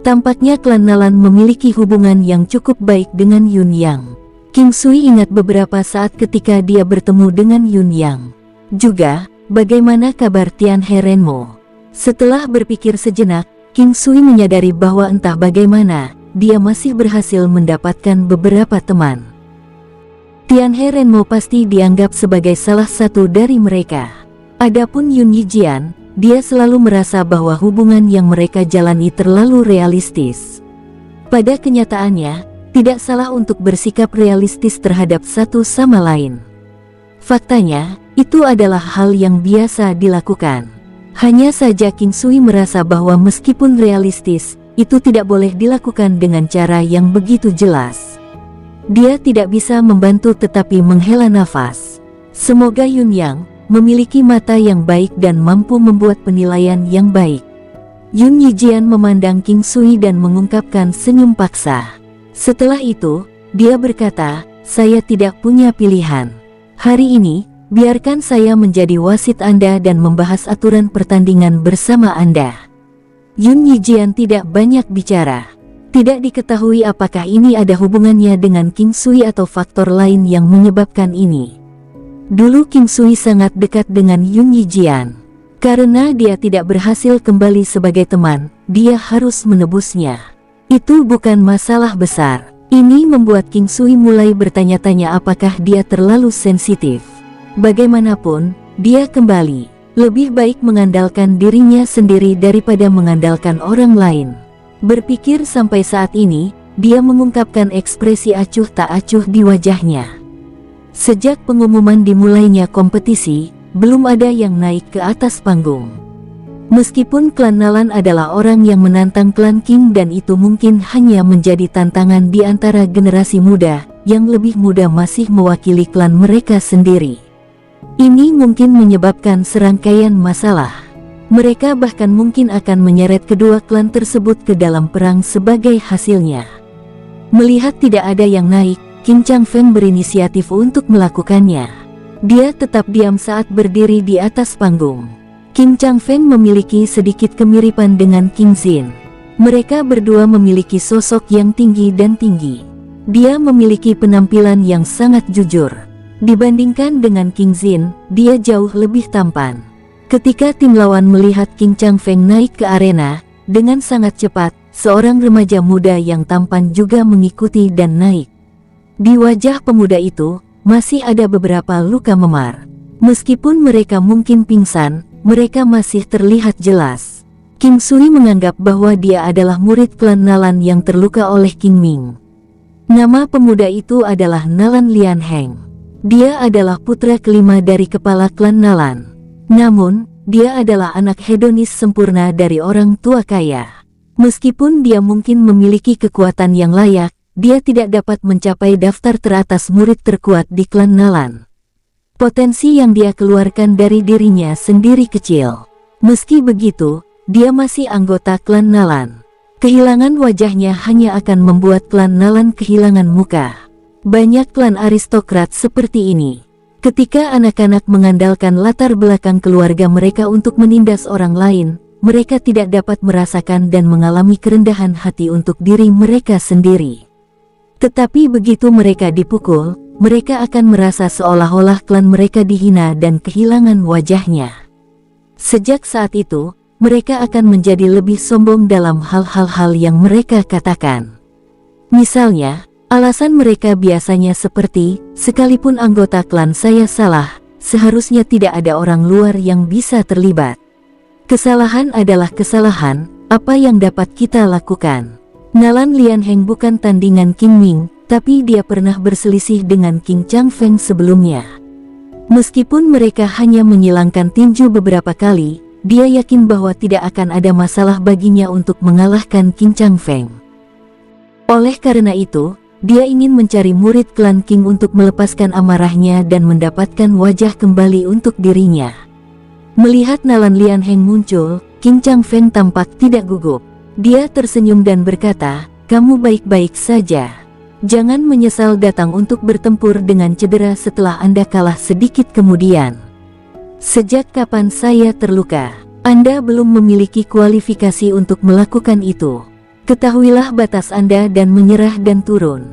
Tampaknya klan Nalan memiliki hubungan yang cukup baik dengan Yun Yang. King Sui ingat beberapa saat ketika dia bertemu dengan Yun Yang. Juga, bagaimana kabar Tianhe Renmo? Setelah berpikir sejenak, King Sui menyadari bahwa entah bagaimana, dia masih berhasil mendapatkan beberapa teman. Tianhe Renmo pasti dianggap sebagai salah satu dari mereka. Adapun Yun Yijian, dia selalu merasa bahwa hubungan yang mereka jalani terlalu realistis. Pada kenyataannya, tidak salah untuk bersikap realistis terhadap satu sama lain. Faktanya, itu adalah hal yang biasa dilakukan. Hanya saja King Sui merasa bahwa meskipun realistis, itu tidak boleh dilakukan dengan cara yang begitu jelas. Dia tidak bisa membantu tetapi menghela nafas. Semoga Yun Yang memiliki mata yang baik dan mampu membuat penilaian yang baik. Yun Yijian memandang King Sui dan mengungkapkan senyum paksa. Setelah itu, dia berkata, "Saya tidak punya pilihan. Hari ini, biarkan saya menjadi wasit Anda dan membahas aturan pertandingan bersama Anda." Yun Yijian tidak banyak bicara. Tidak diketahui apakah ini ada hubungannya dengan King Sui atau faktor lain yang menyebabkan ini. Dulu King Sui sangat dekat dengan Yun Yijian. Karena dia tidak berhasil kembali sebagai teman, dia harus menebusnya. Itu bukan masalah besar. Ini membuat King Sui mulai bertanya-tanya apakah dia terlalu sensitif. Bagaimanapun, dia kembali. Lebih baik mengandalkan dirinya sendiri daripada mengandalkan orang lain. Berpikir sampai saat ini, dia mengungkapkan ekspresi acuh tak acuh di wajahnya. Sejak pengumuman dimulainya kompetisi, belum ada yang naik ke atas panggung. Meskipun klan Nalan adalah orang yang menantang klan King dan itu mungkin hanya menjadi tantangan di antara generasi muda, yang lebih muda masih mewakili klan mereka sendiri. Ini mungkin menyebabkan serangkaian masalah. Mereka bahkan mungkin akan menyeret kedua klan tersebut ke dalam perang sebagai hasilnya. Melihat tidak ada yang naik, King Changfeng berinisiatif untuk melakukannya. Dia tetap diam saat berdiri di atas panggung. King Changfeng memiliki sedikit kemiripan dengan King Xin. Mereka berdua memiliki sosok yang tinggi dan tinggi. Dia memiliki penampilan yang sangat jujur. Dibandingkan dengan King Xin, dia jauh lebih tampan. Ketika tim lawan melihat King Changfeng naik ke arena, dengan sangat cepat, seorang remaja muda yang tampan juga mengikuti dan naik. Di wajah pemuda itu, masih ada beberapa luka memar. Meskipun mereka mungkin pingsan, mereka masih terlihat jelas. King Sui menganggap bahwa dia adalah murid klan Nalan yang terluka oleh King Ming. Nama pemuda itu adalah Nalan Lian Heng. Dia adalah putra kelima dari kepala klan Nalan. Namun, dia adalah anak hedonis sempurna dari orang tua kaya. Meskipun dia mungkin memiliki kekuatan yang layak, dia tidak dapat mencapai daftar teratas murid terkuat di klan Nalan. Potensi yang dia keluarkan dari dirinya sendiri kecil. Meski begitu, dia masih anggota klan Nalan. Kehilangan wajahnya hanya akan membuat klan Nalan kehilangan muka. Banyak klan aristokrat seperti ini. Ketika anak-anak mengandalkan latar belakang keluarga mereka untuk menindas orang lain, mereka tidak dapat merasakan dan mengalami kerendahan hati untuk diri mereka sendiri. Tetapi begitu mereka dipukul, mereka akan merasa seolah-olah klan mereka dihina dan kehilangan wajahnya. Sejak saat itu, mereka akan menjadi lebih sombong dalam hal-hal yang mereka katakan. Misalnya, alasan mereka biasanya seperti, sekalipun anggota klan saya salah, seharusnya tidak ada orang luar yang bisa terlibat. Kesalahan adalah kesalahan, apa yang dapat kita lakukan? Nalan Lianheng bukan tandingan Qing Ming, tapi dia pernah berselisih dengan Qing Changfeng sebelumnya. Meskipun mereka hanya menyilangkan tinju beberapa kali, dia yakin bahwa tidak akan ada masalah baginya untuk mengalahkan Qing Changfeng. Oleh karena itu, dia ingin mencari murid klan Qing untuk melepaskan amarahnya dan mendapatkan wajah kembali untuk dirinya. Melihat Nalan Lianheng muncul, Qing Changfeng tampak tidak gugup. Dia tersenyum dan berkata, "Kamu baik-baik saja. Jangan menyesal datang untuk bertempur dengan cedera setelah Anda kalah sedikit kemudian. Sejak kapan saya terluka? Anda belum memiliki kualifikasi untuk melakukan itu. Ketahuilah batas Anda dan menyerah dan turun.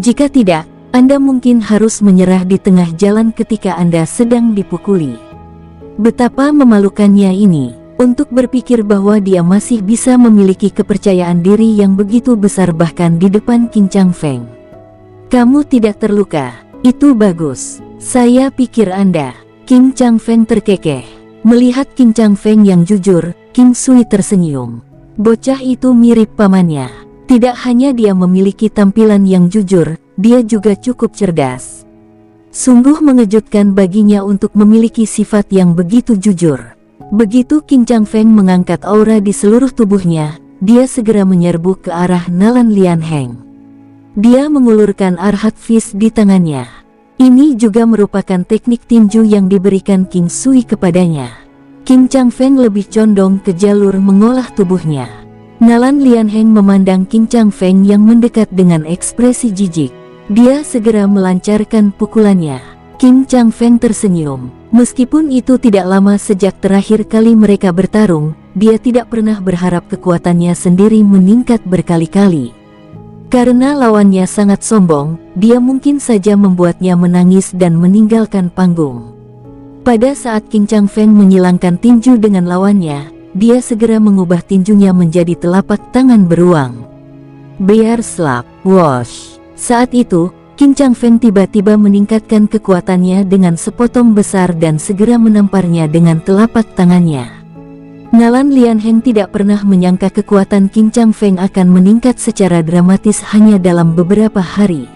Jika tidak, Anda mungkin harus menyerah di tengah jalan ketika Anda sedang dipukuli." Betapa memalukannya ini, untuk berpikir bahwa dia masih bisa memiliki kepercayaan diri yang begitu besar bahkan di depan Qing Changfeng. "Kamu tidak terluka, itu bagus. Saya pikir Anda..." Qing Changfeng terkekeh. Melihat Qing Changfeng yang jujur, Qing Sui tersenyum. Bocah itu mirip pamannya. Tidak hanya dia memiliki tampilan yang jujur, dia juga cukup cerdas. Sungguh mengejutkan baginya untuk memiliki sifat yang begitu jujur. Begitu Qing Changfeng mengangkat aura di seluruh tubuhnya, dia segera menyerbu ke arah Nalan Lianheng. Dia mengulurkan Arhat Fist di tangannya. Ini juga merupakan teknik tinju yang diberikan Qing Sui kepadanya. Qing Changfeng lebih condong ke jalur mengolah tubuhnya. Nalan Lianheng memandang Qing Changfeng yang mendekat dengan ekspresi jijik. Dia segera melancarkan pukulannya. Qing Changfeng tersenyum. Meskipun itu tidak lama sejak terakhir kali mereka bertarung, dia tidak pernah berharap kekuatannya sendiri meningkat berkali-kali. Karena lawannya sangat sombong, dia mungkin saja membuatnya menangis dan meninggalkan panggung. Pada saat Qing Changfeng menyilangkan tinju dengan lawannya, dia segera mengubah tinjunya menjadi telapak tangan beruang. Bear Slap, Wash. Saat itu, Qing Changfeng tiba-tiba meningkatkan kekuatannya dengan sepotong besar dan segera menamparnya dengan telapak tangannya. Nalan Lianheng tidak pernah menyangka kekuatan Qing Changfeng akan meningkat secara dramatis hanya dalam beberapa hari.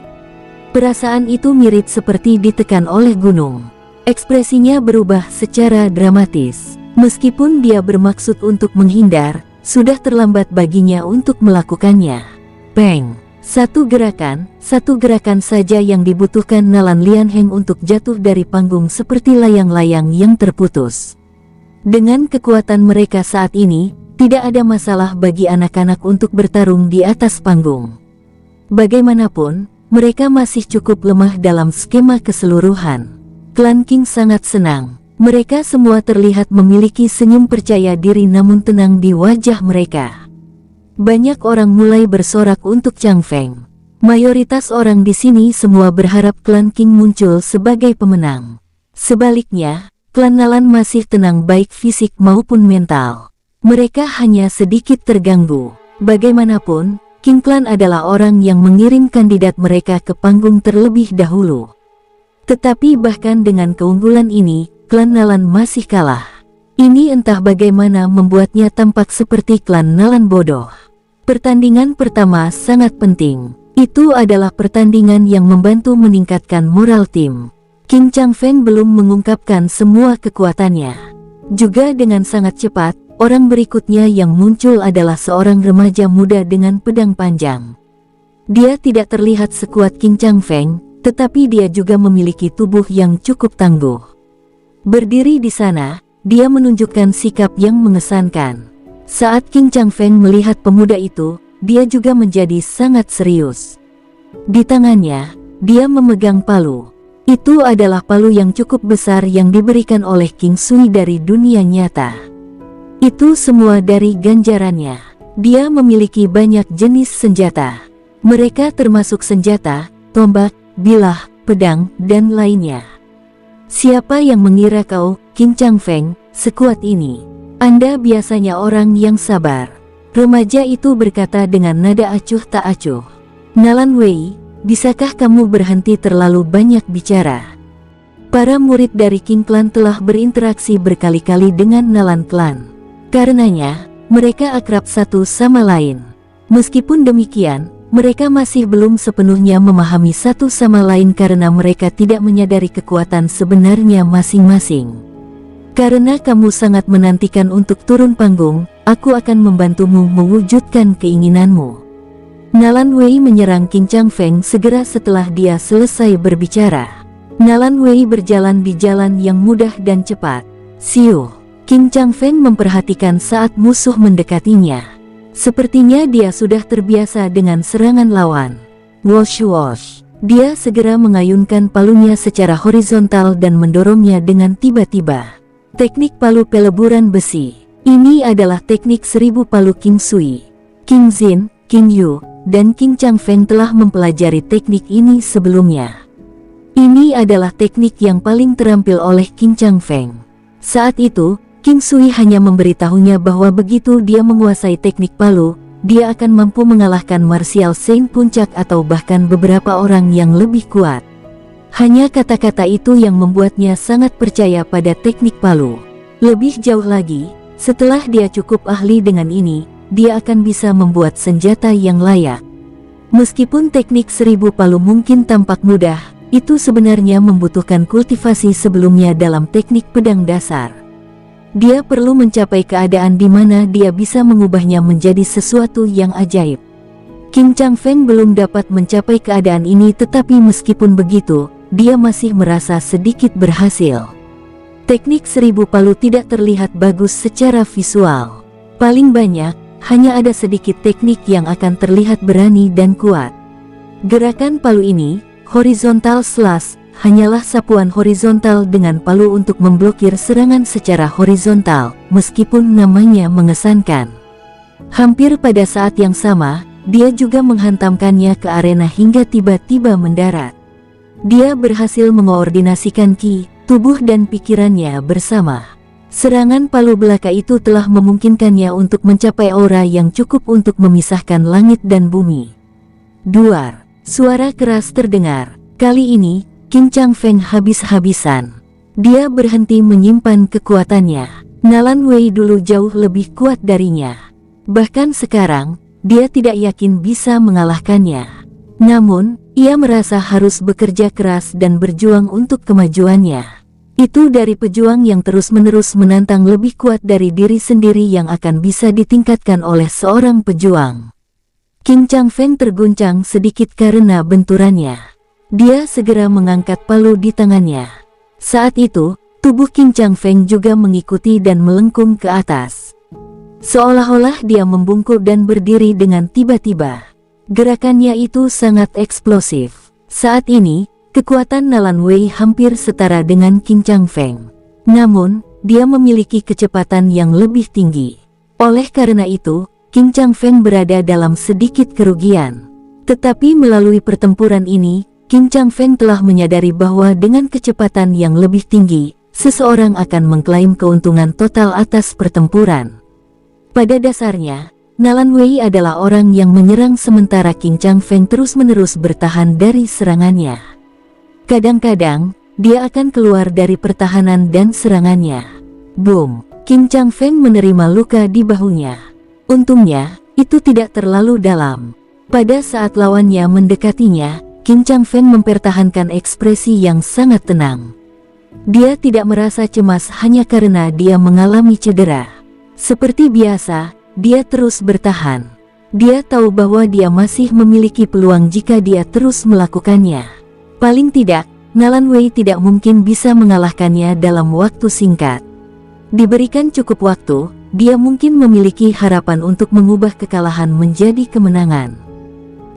Perasaan itu mirip seperti ditekan oleh gunung. Ekspresinya berubah secara dramatis. Meskipun dia bermaksud untuk menghindar, sudah terlambat baginya untuk melakukannya. Peng! Satu gerakan saja yang dibutuhkan Nalan Lianheng untuk jatuh dari panggung seperti layang-layang yang terputus. Dengan kekuatan mereka saat ini, tidak ada masalah bagi anak-anak untuk bertarung di atas panggung. Bagaimanapun, mereka masih cukup lemah dalam skema keseluruhan. Klan Qing sangat senang. Mereka semua terlihat memiliki senyum percaya diri namun tenang di wajah mereka. Banyak orang mulai bersorak untuk Changfeng. Mayoritas orang di sini semua berharap klan Qing muncul sebagai pemenang. Sebaliknya, klan Nalan masih tenang baik fisik maupun mental. Mereka hanya sedikit terganggu. Bagaimanapun, Qing Clan adalah orang yang mengirim kandidat mereka ke panggung terlebih dahulu. Tetapi bahkan dengan keunggulan ini, klan Nalan masih kalah. Ini entah bagaimana membuatnya tampak seperti klan Nalan bodoh. Pertandingan pertama sangat penting. Itu adalah pertandingan yang membantu meningkatkan moral tim. Qing Changfeng belum mengungkapkan semua kekuatannya. Juga dengan sangat cepat, orang berikutnya yang muncul adalah seorang remaja muda dengan pedang panjang. Dia tidak terlihat sekuat Qin Changfeng, tetapi dia juga memiliki tubuh yang cukup tangguh. Berdiri di sana, dia menunjukkan sikap yang mengesankan. Saat Qin Changfeng melihat pemuda itu, dia juga menjadi sangat serius. Di tangannya, dia memegang palu. Itu adalah palu yang cukup besar yang diberikan oleh King Sui dari dunia nyata. Itu semua dari ganjarannya. Dia memiliki banyak jenis senjata. Mereka termasuk senjata, tombak, bilah, pedang, dan lainnya. Siapa yang mengira kau, Qin Changfeng, sekuat ini? Anda biasanya orang yang sabar. Remaja itu berkata dengan nada acuh tak acuh. Nalan Wei, bisakah kamu berhenti terlalu banyak bicara? Para murid dari Qin Clan telah berinteraksi berkali-kali dengan Nalan Clan. Karenanya, mereka akrab satu sama lain. Meskipun demikian, mereka masih belum sepenuhnya memahami satu sama lain karena mereka tidak menyadari kekuatan sebenarnya masing-masing. Karena kamu sangat menantikan untuk turun panggung, aku akan membantumu mewujudkan keinginanmu. Nalan Wei menyerang Qin Changfeng segera setelah dia selesai berbicara. Nalan Wei berjalan di jalan yang mudah dan cepat. Siuh, Qin Changfeng memperhatikan saat musuh mendekatinya. Sepertinya dia sudah terbiasa dengan serangan lawan. Wosh wosh. Dia segera mengayunkan palunya secara horizontal dan mendorongnya dengan tiba-tiba. Teknik palu peleburan besi. Ini adalah teknik 1000 palu King Sui. King Xin, King Yu, dan Qin Changfeng telah mempelajari teknik ini sebelumnya. Ini adalah teknik yang paling terampil oleh Qin Changfeng. Saat itu, King Sui hanya memberitahunya bahwa begitu dia menguasai teknik palu, dia akan mampu mengalahkan Martial Saint Puncak atau bahkan beberapa orang yang lebih kuat. Hanya kata-kata itu yang membuatnya sangat percaya pada teknik palu. Lebih jauh lagi, setelah dia cukup ahli dengan ini, dia akan bisa membuat senjata yang layak. Meskipun teknik 1000 palu mungkin tampak mudah, itu sebenarnya membutuhkan kultivasi sebelumnya dalam teknik pedang dasar. Dia perlu mencapai keadaan di mana dia bisa mengubahnya menjadi sesuatu yang ajaib. Qin Changfeng belum dapat mencapai keadaan ini, tetapi meskipun begitu, dia masih merasa sedikit berhasil. Teknik 1000 palu tidak terlihat bagus secara visual. Paling banyak, hanya ada sedikit teknik yang akan terlihat berani dan kuat. Gerakan palu ini, horizontal slash, hanyalah sapuan horizontal dengan palu untuk memblokir serangan secara horizontal, meskipun namanya mengesankan. Hampir pada saat yang sama, dia juga menghantamkannya ke arena hingga tiba-tiba mendarat. Dia berhasil mengoordinasikan ki, tubuh dan pikirannya bersama. Serangan palu belaka itu telah memungkinkannya untuk mencapai aura yang cukup untuk memisahkan langit dan bumi. Duar, suara keras terdengar. Kali ini, Qin Changfeng habis-habisan. Dia berhenti menyimpan kekuatannya. Nalan Wei dulu jauh lebih kuat darinya. Bahkan sekarang, dia tidak yakin bisa mengalahkannya. Namun, ia merasa harus bekerja keras dan berjuang untuk kemajuannya. Itu dari pejuang yang terus-menerus menantang lebih kuat dari diri sendiri yang akan bisa ditingkatkan oleh seorang pejuang. Qin Changfeng terguncang sedikit karena benturannya. Dia segera mengangkat palu di tangannya. Saat itu, tubuh Qin Changfeng juga mengikuti dan melengkung ke atas. Seolah-olah dia membungkuk dan berdiri dengan tiba-tiba. Gerakannya itu sangat eksplosif. Saat ini, kekuatan Nalan Wei hampir setara dengan Qin Changfeng. Namun, dia memiliki kecepatan yang lebih tinggi. Oleh karena itu, Qin Changfeng berada dalam sedikit kerugian. Tetapi melalui pertempuran ini, Qin Changfeng telah menyadari bahwa dengan kecepatan yang lebih tinggi, seseorang akan mengklaim keuntungan total atas pertempuran. Pada dasarnya, Nalan Wei adalah orang yang menyerang sementara Qin Changfeng terus-menerus bertahan dari serangannya. Kadang-kadang, dia akan keluar dari pertahanan dan serangannya. Boom! Qin Changfeng menerima luka di bahunya. Untungnya, itu tidak terlalu dalam. Pada saat lawannya mendekatinya, Qin Changfeng mempertahankan ekspresi yang sangat tenang. Dia tidak merasa cemas hanya karena dia mengalami cedera. Seperti biasa, dia terus bertahan. Dia tahu bahwa dia masih memiliki peluang jika dia terus melakukannya. Paling tidak, Nalan Wei tidak mungkin bisa mengalahkannya dalam waktu singkat. Diberikan cukup waktu, dia mungkin memiliki harapan untuk mengubah kekalahan menjadi kemenangan.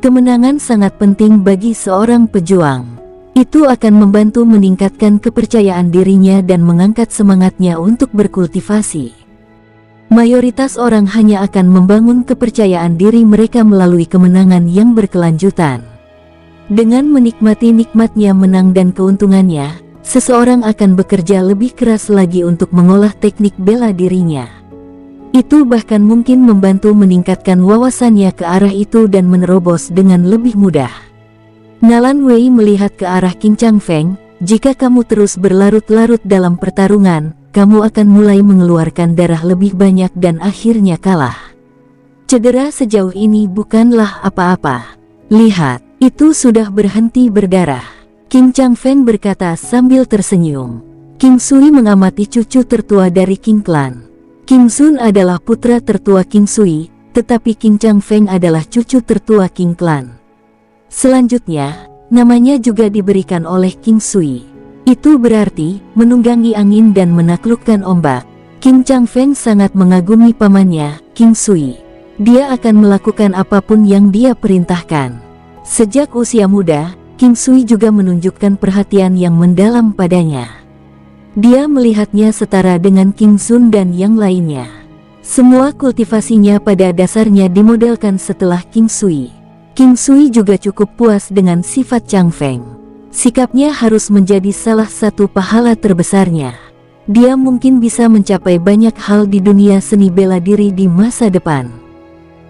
Kemenangan sangat penting bagi seorang pejuang. Itu akan membantu meningkatkan kepercayaan dirinya dan mengangkat semangatnya untuk berkultivasi. Mayoritas orang hanya akan membangun kepercayaan diri mereka melalui kemenangan yang berkelanjutan. Dengan menikmati nikmatnya menang dan keuntungannya, seseorang akan bekerja lebih keras lagi untuk mengolah teknik bela dirinya. Itu bahkan mungkin membantu meningkatkan wawasannya ke arah itu dan menerobos dengan lebih mudah. Nalan Wei melihat ke arah Qin Changfeng. Jika kamu terus berlarut-larut dalam pertarungan, kamu akan mulai mengeluarkan darah lebih banyak dan akhirnya kalah. Cedera sejauh ini bukanlah apa-apa. Lihat, itu sudah berhenti berdarah. Qin Changfeng berkata sambil tersenyum. Qing Sui mengamati cucu tertua dari Qing Clan. Qing Sun adalah putra tertua Qing Sui, tetapi Qin Changfeng adalah cucu tertua Qing Clan. Selanjutnya, namanya juga diberikan oleh Qing Sui. Itu berarti menunggangi angin dan menaklukkan ombak. Qin Changfeng sangat mengagumi pamannya, Qing Sui. Dia akan melakukan apapun yang dia perintahkan. Sejak usia muda, Qing Sui juga menunjukkan perhatian yang mendalam padanya. Dia melihatnya setara dengan Qing Sun dan yang lainnya. Semua kultivasinya pada dasarnya dimodelkan setelah Qing Sui. Qing Sui juga cukup puas dengan sifat Changfeng. Sikapnya harus menjadi salah satu pahala terbesarnya. Dia mungkin bisa mencapai banyak hal di dunia seni bela diri di masa depan.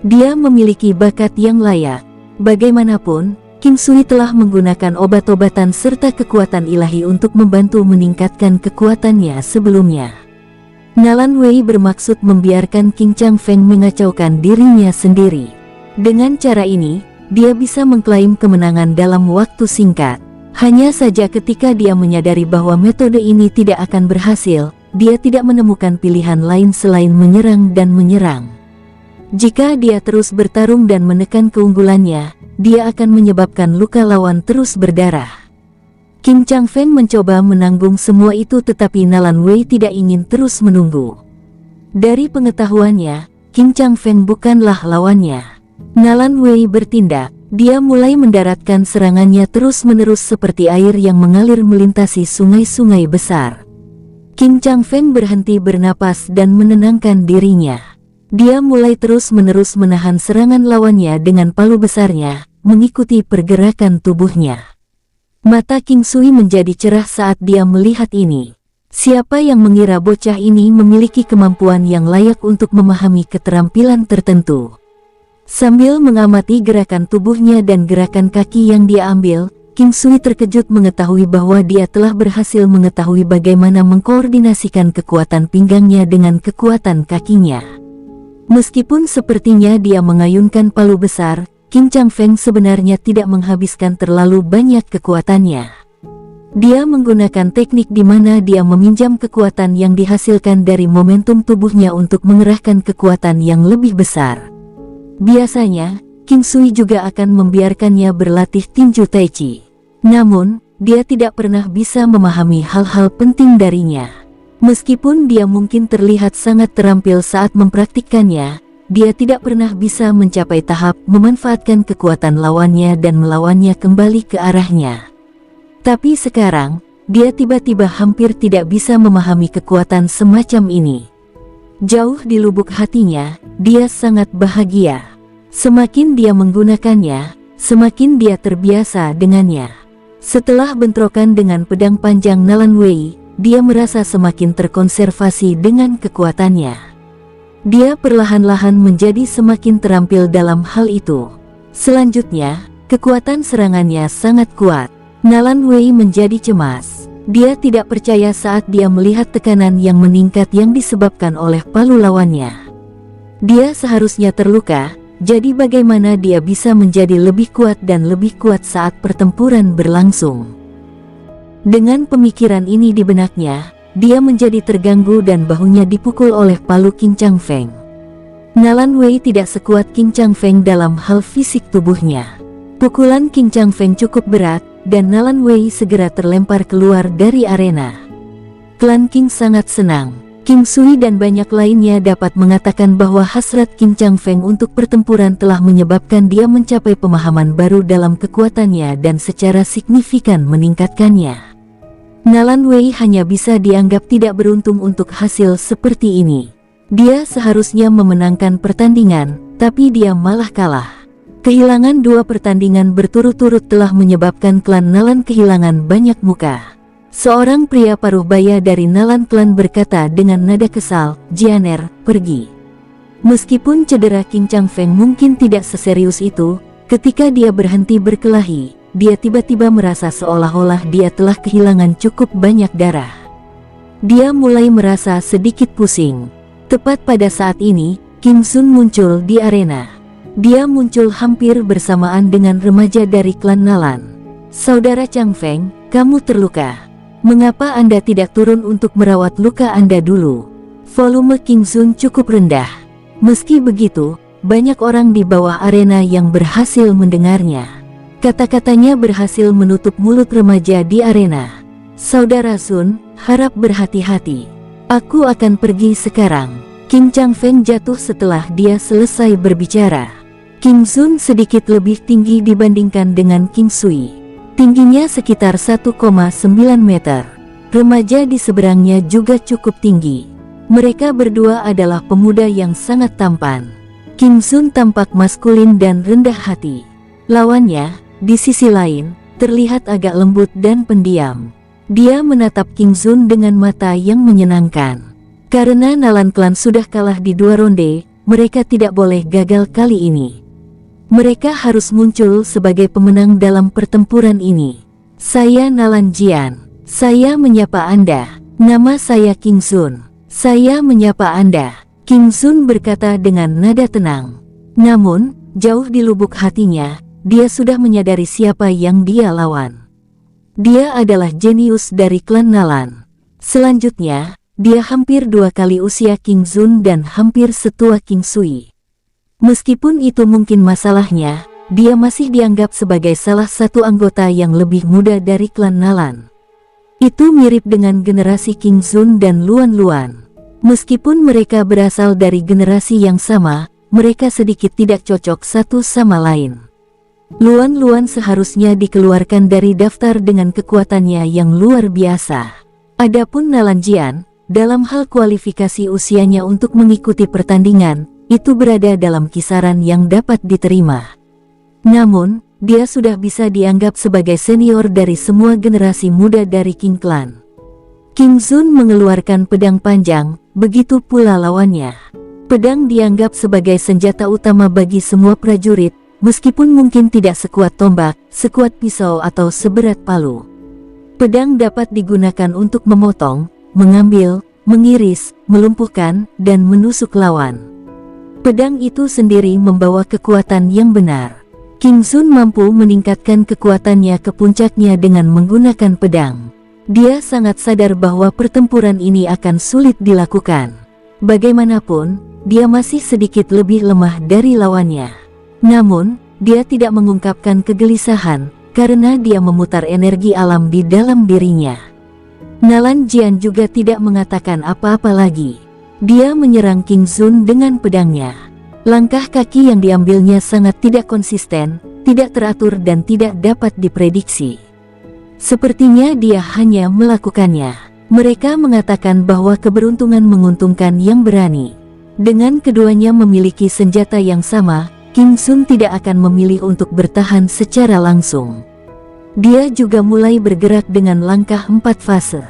Dia memiliki bakat yang layak. Bagaimanapun, Qing Sui telah menggunakan obat-obatan serta kekuatan ilahi untuk membantu meningkatkan kekuatannya sebelumnya. Nalan Wei bermaksud membiarkan Qin Changfeng mengacaukan dirinya sendiri. Dengan cara ini, dia bisa mengklaim kemenangan dalam waktu singkat. Hanya saja ketika dia menyadari bahwa metode ini tidak akan berhasil, dia tidak menemukan pilihan lain selain menyerang dan menyerang. Jika dia terus bertarung dan menekan keunggulannya, dia akan menyebabkan luka lawan terus berdarah. Qin Changfeng mencoba menanggung semua itu, tetapi Nalan Wei tidak ingin terus menunggu. Dari pengetahuannya, Qin Changfeng bukanlah lawannya. Nalan Wei bertindak. Dia mulai mendaratkan serangannya terus-menerus seperti air yang mengalir melintasi sungai-sungai besar. Qin Changfeng berhenti bernapas dan menenangkan dirinya. Dia mulai terus-menerus menahan serangan lawannya dengan palu besarnya, mengikuti pergerakan tubuhnya. Mata Qing Sui menjadi cerah saat dia melihat ini. Siapa yang mengira bocah ini memiliki kemampuan yang layak untuk memahami keterampilan tertentu? Sambil mengamati gerakan tubuhnya dan gerakan kaki yang dia ambil, Qing Sui terkejut mengetahui bahwa dia telah berhasil mengetahui bagaimana mengkoordinasikan kekuatan pinggangnya dengan kekuatan kakinya. Meskipun sepertinya dia mengayunkan palu besar, Qin Changfeng sebenarnya tidak menghabiskan terlalu banyak kekuatannya. Dia menggunakan teknik di mana dia meminjam kekuatan yang dihasilkan dari momentum tubuhnya untuk mengerahkan kekuatan yang lebih besar. Biasanya, Qing Sui juga akan membiarkannya berlatih tinju tai chi. Namun, dia tidak pernah bisa memahami hal-hal penting darinya. Meskipun dia mungkin terlihat sangat terampil saat mempraktikkannya, dia tidak pernah bisa mencapai tahap memanfaatkan kekuatan lawannya dan melawannya kembali ke arahnya. Tapi sekarang, dia tiba-tiba hampir tidak bisa memahami kekuatan semacam ini. Jauh di lubuk hatinya, dia sangat bahagia. Semakin dia menggunakannya, semakin dia terbiasa dengannya. Setelah bentrokan dengan pedang panjang Nalan Wei, dia merasa semakin terkonservasi dengan kekuatannya. Dia perlahan-lahan menjadi semakin terampil dalam hal itu. Selanjutnya, kekuatan serangannya sangat kuat. Nalan Wei menjadi cemas. Dia tidak percaya saat dia melihat tekanan yang meningkat yang disebabkan oleh palu lawannya. Dia seharusnya terluka, jadi bagaimana dia bisa menjadi lebih kuat dan lebih kuat saat pertempuran berlangsung? Dengan pemikiran ini di benaknya, dia menjadi terganggu dan bahunya dipukul oleh palu Qin Chang Feng. Nalan Wei tidak sekuat Qin Chang Feng dalam hal fisik tubuhnya. Pukulan Qin Chang Feng cukup berat, dan Nalan Wei segera terlempar keluar dari arena. Klan Qing sangat senang. King Sui dan banyak lainnya dapat mengatakan bahwa hasrat Qin Chang Feng untuk pertempuran telah menyebabkan dia mencapai pemahaman baru dalam kekuatannya dan secara signifikan meningkatkannya. Nalan Wei hanya bisa dianggap tidak beruntung untuk hasil seperti ini. Dia seharusnya memenangkan pertandingan, tapi dia malah kalah. Kehilangan 2 pertandingan berturut-turut telah menyebabkan klan Nalan kehilangan banyak muka. Seorang pria paruh baya dari Nalan klan berkata dengan nada kesal, "Jianer, pergi." Meskipun cedera Qin Chang Feng mungkin tidak seserius itu, ketika dia berhenti berkelahi, dia tiba-tiba merasa seolah-olah dia telah kehilangan cukup banyak darah. Dia mulai merasa sedikit pusing. Tepat pada saat ini, King Sun muncul di arena. Dia muncul hampir bersamaan dengan remaja dari klan Nalan. "Saudara Chang Feng, kamu terluka. Mengapa Anda tidak turun untuk merawat luka Anda dulu?" Volume King Sun cukup rendah. Meski begitu, banyak orang di bawah arena yang berhasil mendengarnya. Kata-katanya berhasil menutup mulut remaja di arena. "Saudara Sun, harap berhati-hati. Aku akan pergi sekarang." Qin Chang Feng jatuh setelah dia selesai berbicara. King Sun sedikit lebih tinggi dibandingkan dengan King Sui. Tingginya sekitar 1,9 meter. Remaja di seberangnya juga cukup tinggi. Mereka berdua adalah pemuda yang sangat tampan. King Sun tampak maskulin dan rendah hati. Lawannya, di sisi lain, terlihat agak lembut dan pendiam. Dia menatap King Sun dengan mata yang menyenangkan. Karena Nalan Klan sudah kalah di 2 ronde, mereka tidak boleh gagal kali ini. Mereka harus muncul sebagai pemenang dalam pertempuran ini. "Saya Nalan Jian. Saya menyapa Anda. Nama saya King Sun. Saya menyapa Anda." King Sun berkata dengan nada tenang. Namun, jauh di lubuk hatinya, dia sudah menyadari siapa yang dia lawan. Dia adalah jenius dari klan Nalan. Selanjutnya, dia hampir 2 kali usia King Sun dan hampir setua King Sui. Meskipun itu mungkin masalahnya, dia masih dianggap sebagai salah satu anggota yang lebih muda dari klan Nalan. Itu mirip dengan generasi King Sun dan Luan Luan. Meskipun mereka berasal dari generasi yang sama, mereka sedikit tidak cocok satu sama lain. Luan Luan seharusnya dikeluarkan dari daftar dengan kekuatannya yang luar biasa. Adapun Nalan Jian, dalam hal kualifikasi usianya untuk mengikuti pertandingan, itu berada dalam kisaran yang dapat diterima. Namun, dia sudah bisa dianggap sebagai senior dari semua generasi muda dari Qing Clan. King Sun mengeluarkan pedang panjang, begitu pula lawannya. Pedang dianggap sebagai senjata utama bagi semua prajurit, meskipun mungkin tidak sekuat tombak, sekuat pisau atau seberat palu. Pedang dapat digunakan untuk memotong, mengambil, mengiris, melumpuhkan, dan menusuk lawan. Pedang itu sendiri membawa kekuatan yang benar. King Sun mampu meningkatkan kekuatannya ke puncaknya dengan menggunakan pedang. Dia sangat sadar bahwa pertempuran ini akan sulit dilakukan. Bagaimanapun, dia masih sedikit lebih lemah dari lawannya. Namun, dia tidak mengungkapkan kegelisahan, karena dia memutar energi alam di dalam dirinya. Nalan Jian juga tidak mengatakan apa-apa lagi. Dia menyerang King Sun dengan pedangnya. Langkah kaki yang diambilnya sangat tidak konsisten, tidak teratur dan tidak dapat diprediksi. Sepertinya dia hanya melakukannya. Mereka mengatakan bahwa keberuntungan menguntungkan yang berani. Dengan keduanya memiliki senjata yang sama, King Sun tidak akan memilih untuk bertahan secara langsung. Dia juga mulai bergerak dengan langkah 4 fase.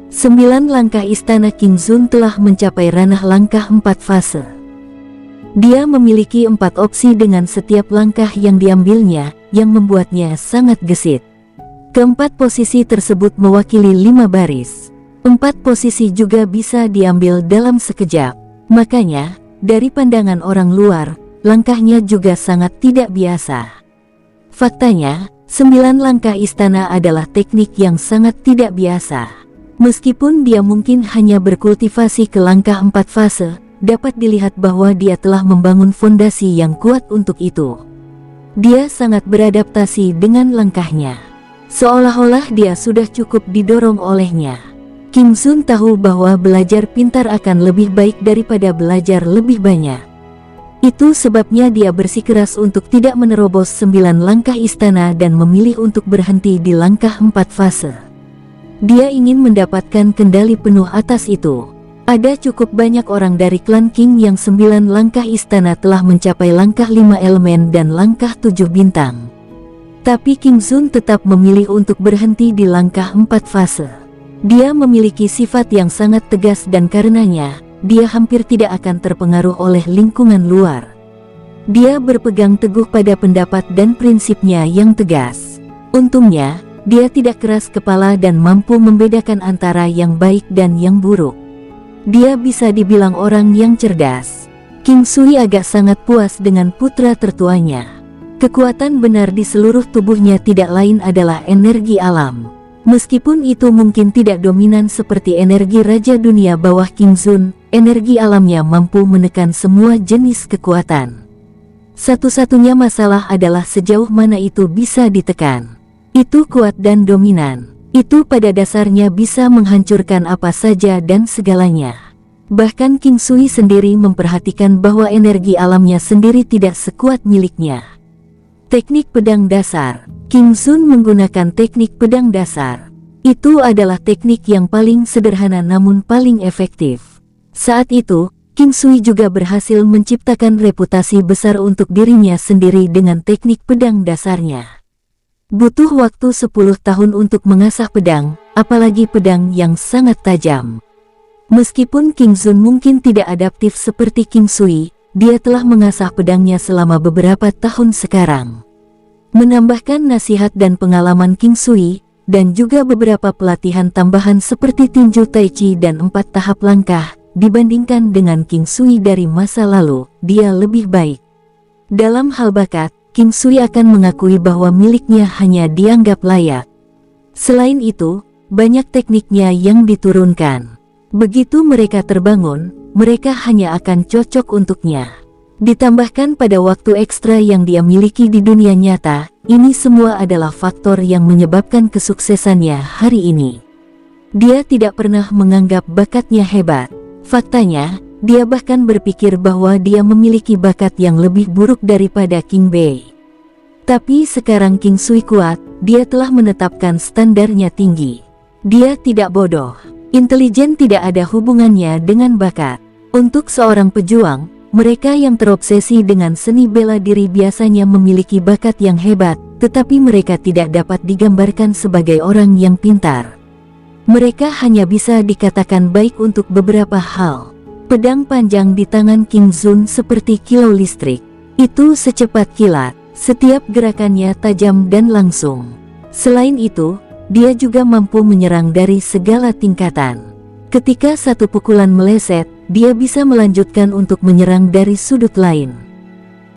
9 langkah istana King Sun telah mencapai ranah langkah 4 fase. Dia memiliki 4 opsi dengan setiap langkah yang diambilnya, yang membuatnya sangat gesit. Keempat posisi tersebut mewakili 5 baris. 4 posisi juga bisa diambil dalam sekejap. Makanya, dari pandangan orang luar, langkahnya juga sangat tidak biasa. Faktanya, 9 langkah istana adalah teknik yang sangat tidak biasa. Meskipun dia mungkin hanya berkultivasi ke langkah 4 fase, dapat dilihat bahwa dia telah membangun fondasi yang kuat untuk itu. Dia sangat beradaptasi dengan langkahnya. Seolah-olah dia sudah cukup didorong olehnya. Kim Sun tahu bahwa belajar pintar akan lebih baik daripada belajar lebih banyak. Itu sebabnya dia bersikeras untuk tidak menerobos 9 langkah istana dan memilih untuk berhenti di langkah 4 fase. Dia ingin mendapatkan kendali penuh atas itu. Ada cukup banyak orang dari klan King yang 9 langkah istana telah mencapai langkah 5 elemen dan langkah 7 bintang. Tapi Kim Sun tetap memilih untuk berhenti di langkah 4 fase. Dia memiliki sifat yang sangat tegas dan karenanya, dia hampir tidak akan terpengaruh oleh lingkungan luar. Dia berpegang teguh pada pendapat dan prinsipnya yang tegas. Untungnya, dia tidak keras kepala dan mampu membedakan antara yang baik dan yang buruk. Dia bisa dibilang orang yang cerdas. King Sui agak sangat puas dengan putra tertuanya. Kekuatan benar di seluruh tubuhnya tidak lain adalah energi alam. Meskipun itu mungkin tidak dominan seperti energi Raja Dunia Bawah King Sun, energi alamnya mampu menekan semua jenis kekuatan. Satu-satunya masalah adalah sejauh mana itu bisa ditekan. Itu kuat dan dominan. Itu pada dasarnya bisa menghancurkan apa saja dan segalanya. Bahkan King Sui sendiri memperhatikan bahwa energi alamnya sendiri tidak sekuat miliknya. Teknik pedang dasar. King Sun menggunakan teknik pedang dasar. Itu adalah teknik yang paling sederhana namun paling efektif. Saat itu, King Sui juga berhasil menciptakan reputasi besar untuk dirinya sendiri dengan teknik pedang dasarnya. Butuh waktu 10 tahun untuk mengasah pedang, apalagi pedang yang sangat tajam. Meskipun King Sun mungkin tidak adaptif seperti King Sui, dia telah mengasah pedangnya selama beberapa tahun sekarang. Menambahkan nasihat dan pengalaman King Sui, dan juga beberapa pelatihan tambahan seperti tinju tai chi dan 4 tahap langkah, dibandingkan dengan King Sui dari masa lalu, dia lebih baik. Dalam hal bakat, King Sui akan mengakui bahwa miliknya hanya dianggap layak. Selain itu, banyak tekniknya yang diturunkan. Begitu mereka terbangun, mereka hanya akan cocok untuknya. Ditambahkan pada waktu ekstra yang dia miliki di dunia nyata, ini semua adalah faktor yang menyebabkan kesuksesannya hari ini. Dia tidak pernah menganggap bakatnya hebat. Faktanya, dia bahkan berpikir bahwa dia memiliki bakat yang lebih buruk daripada King Bei. Tapi sekarang King Sui kuat, dia telah menetapkan standarnya tinggi. Dia tidak bodoh. Intelijen tidak ada hubungannya dengan bakat. Untuk seorang pejuang, mereka yang terobsesi dengan seni bela diri biasanya memiliki bakat yang hebat, tetapi mereka tidak dapat digambarkan sebagai orang yang pintar. Mereka hanya bisa dikatakan baik untuk beberapa hal. Pedang panjang di tangan King Sun seperti kilau listrik. Itu secepat kilat, setiap gerakannya tajam dan langsung. Selain itu, dia juga mampu menyerang dari segala tingkatan. Ketika satu pukulan meleset, dia bisa melanjutkan untuk menyerang dari sudut lain.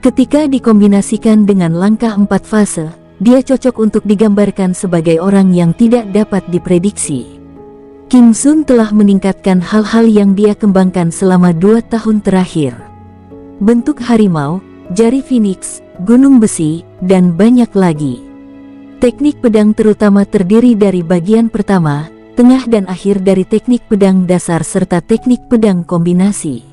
Ketika dikombinasikan dengan langkah 4 fase, dia cocok untuk digambarkan sebagai orang yang tidak dapat diprediksi. King Sun telah meningkatkan hal-hal yang dia kembangkan selama 2 tahun terakhir. Bentuk harimau, jari phoenix, gunung besi, dan banyak lagi. Teknik pedang terutama terdiri dari bagian pertama, tengah dan akhir dari teknik pedang dasar serta teknik pedang kombinasi.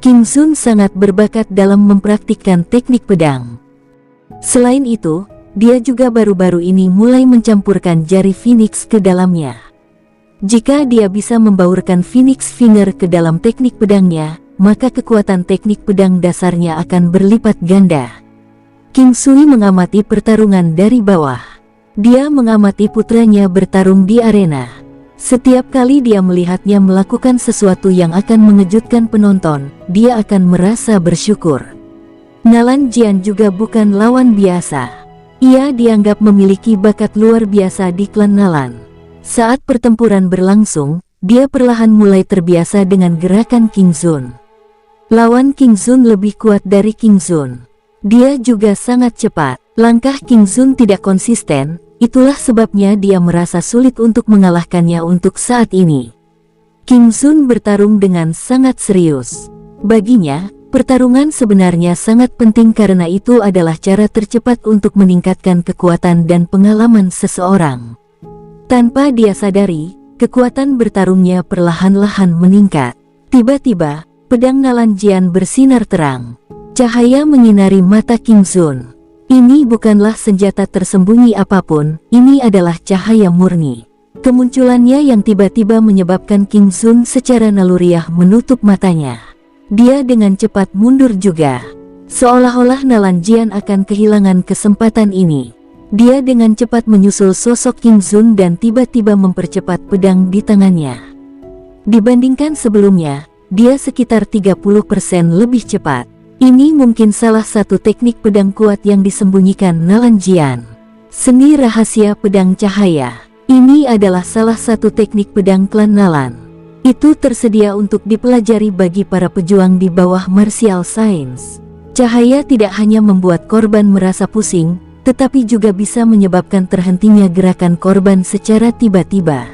King Sun sangat berbakat dalam mempraktikkan teknik pedang. Selain itu, dia juga baru-baru ini mulai mencampurkan jari phoenix ke dalamnya. Jika dia bisa membaurkan phoenix finger ke dalam teknik pedangnya, maka kekuatan teknik pedang dasarnya akan berlipat ganda. King Sui mengamati pertarungan dari bawah. Dia mengamati putranya bertarung di arena. Setiap kali dia melihatnya melakukan sesuatu yang akan mengejutkan penonton, dia akan merasa bersyukur. Nalan Jian juga bukan lawan biasa. Ia dianggap memiliki bakat luar biasa di klan Nalan. Saat pertempuran berlangsung, dia perlahan mulai terbiasa dengan gerakan King Sun. Lawan King Sun lebih kuat dari King Sun. Dia juga sangat cepat. Langkah King Sun tidak konsisten, itulah sebabnya dia merasa sulit untuk mengalahkannya untuk saat ini. King Sun bertarung dengan sangat serius. Baginya, pertarungan sebenarnya sangat penting karena itu adalah cara tercepat untuk meningkatkan kekuatan dan pengalaman seseorang. Tanpa dia sadari, kekuatan bertarungnya perlahan-lahan meningkat. Tiba-tiba, pedang Nalan Jian bersinar terang. Cahaya menyinari mata King Sun. Ini bukanlah senjata tersembunyi apapun, ini adalah cahaya murni. Kemunculannya yang tiba-tiba menyebabkan King Sun secara naluriah menutup matanya. Dia dengan cepat mundur juga. Seolah-olah Nalan Jian akan kehilangan kesempatan ini. Dia dengan cepat menyusul sosok King Sun dan tiba-tiba mempercepat pedang di tangannya. Dibandingkan sebelumnya, dia sekitar 30% lebih cepat. Ini mungkin salah satu teknik pedang kuat yang disembunyikan Nalan Jian. Seni rahasia pedang cahaya. Ini adalah salah satu teknik pedang klan Nalan. Itu tersedia untuk dipelajari bagi para pejuang di bawah martial science. Cahaya tidak hanya membuat korban merasa pusing, tetapi juga bisa menyebabkan terhentinya gerakan korban secara tiba-tiba.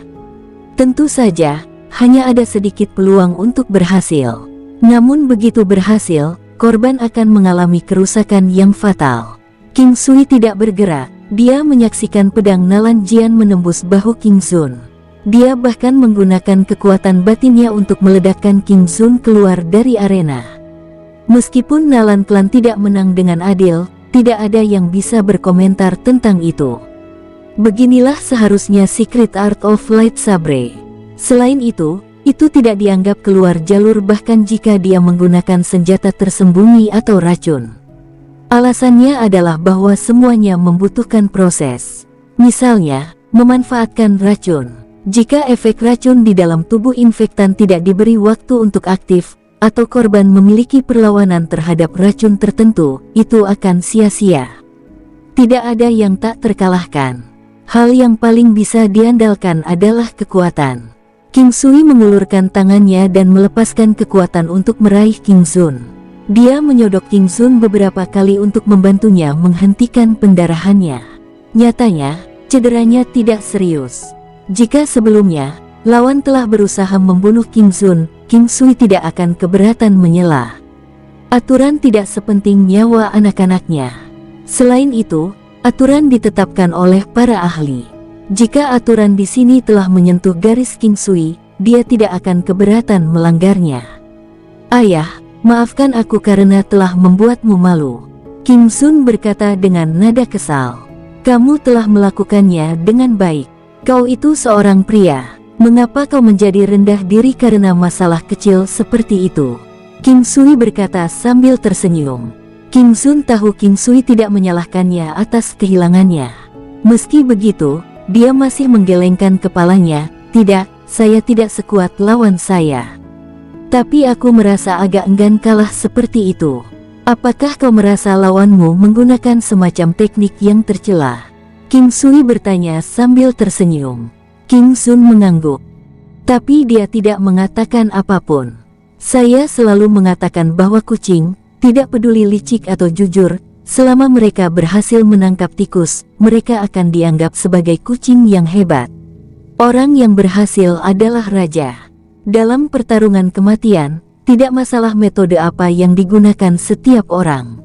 Tentu saja, hanya ada sedikit peluang untuk berhasil. Namun begitu berhasil, korban akan mengalami kerusakan yang fatal. King Sui tidak bergerak, dia menyaksikan pedang Nalan Jian menembus bahu King Sun. Dia bahkan menggunakan kekuatan batinnya untuk meledakkan King Sun keluar dari arena. Meskipun Nalan Clan tidak menang dengan adil, tidak ada yang bisa berkomentar tentang itu. Beginilah seharusnya Secret Art of Light Sabre. Selain itu tidak dianggap keluar jalur bahkan jika dia menggunakan senjata tersembunyi atau racun. Alasannya adalah bahwa semuanya membutuhkan proses. Misalnya, memanfaatkan racun. Jika efek racun di dalam tubuh infektan tidak diberi waktu untuk aktif, atau korban memiliki perlawanan terhadap racun tertentu, itu akan sia-sia. Tidak ada yang tak terkalahkan. Hal yang paling bisa diandalkan adalah kekuatan. King Sui mengulurkan tangannya dan melepaskan kekuatan untuk meraih King Sun. Dia menyodok King Sun beberapa kali untuk membantunya menghentikan pendarahannya. Nyatanya, cederanya tidak serius. Jika sebelumnya, lawan telah berusaha membunuh King Sun, King Sui tidak akan keberatan menyela. Aturan tidak sepenting nyawa anak-anaknya. Selain itu, aturan ditetapkan oleh para ahli. Jika aturan di sini telah menyentuh garis King Sui, dia tidak akan keberatan melanggarnya. Ayah, maafkan aku karena telah membuatmu malu. King Sun berkata dengan nada kesal. Kamu telah melakukannya dengan baik. Kau itu seorang pria. Mengapa kau menjadi rendah diri karena masalah kecil seperti itu? King Sui berkata sambil tersenyum. King Sun tahu King Sui tidak menyalahkannya atas kehilangannya. Meski begitu, dia masih menggelengkan kepalanya. Tidak, saya tidak sekuat lawan saya. Tapi aku merasa agak enggan kalah seperti itu. Apakah kau merasa lawanmu menggunakan semacam teknik yang tercela? King Sui bertanya sambil tersenyum. King Sun mengangguk. Tapi dia tidak mengatakan apapun. Saya selalu mengatakan bahwa kucing, tidak peduli licik atau jujur, selama mereka berhasil menangkap tikus, mereka akan dianggap sebagai kucing yang hebat. Orang yang berhasil adalah raja. Dalam pertarungan kematian, tidak masalah metode apa yang digunakan setiap orang.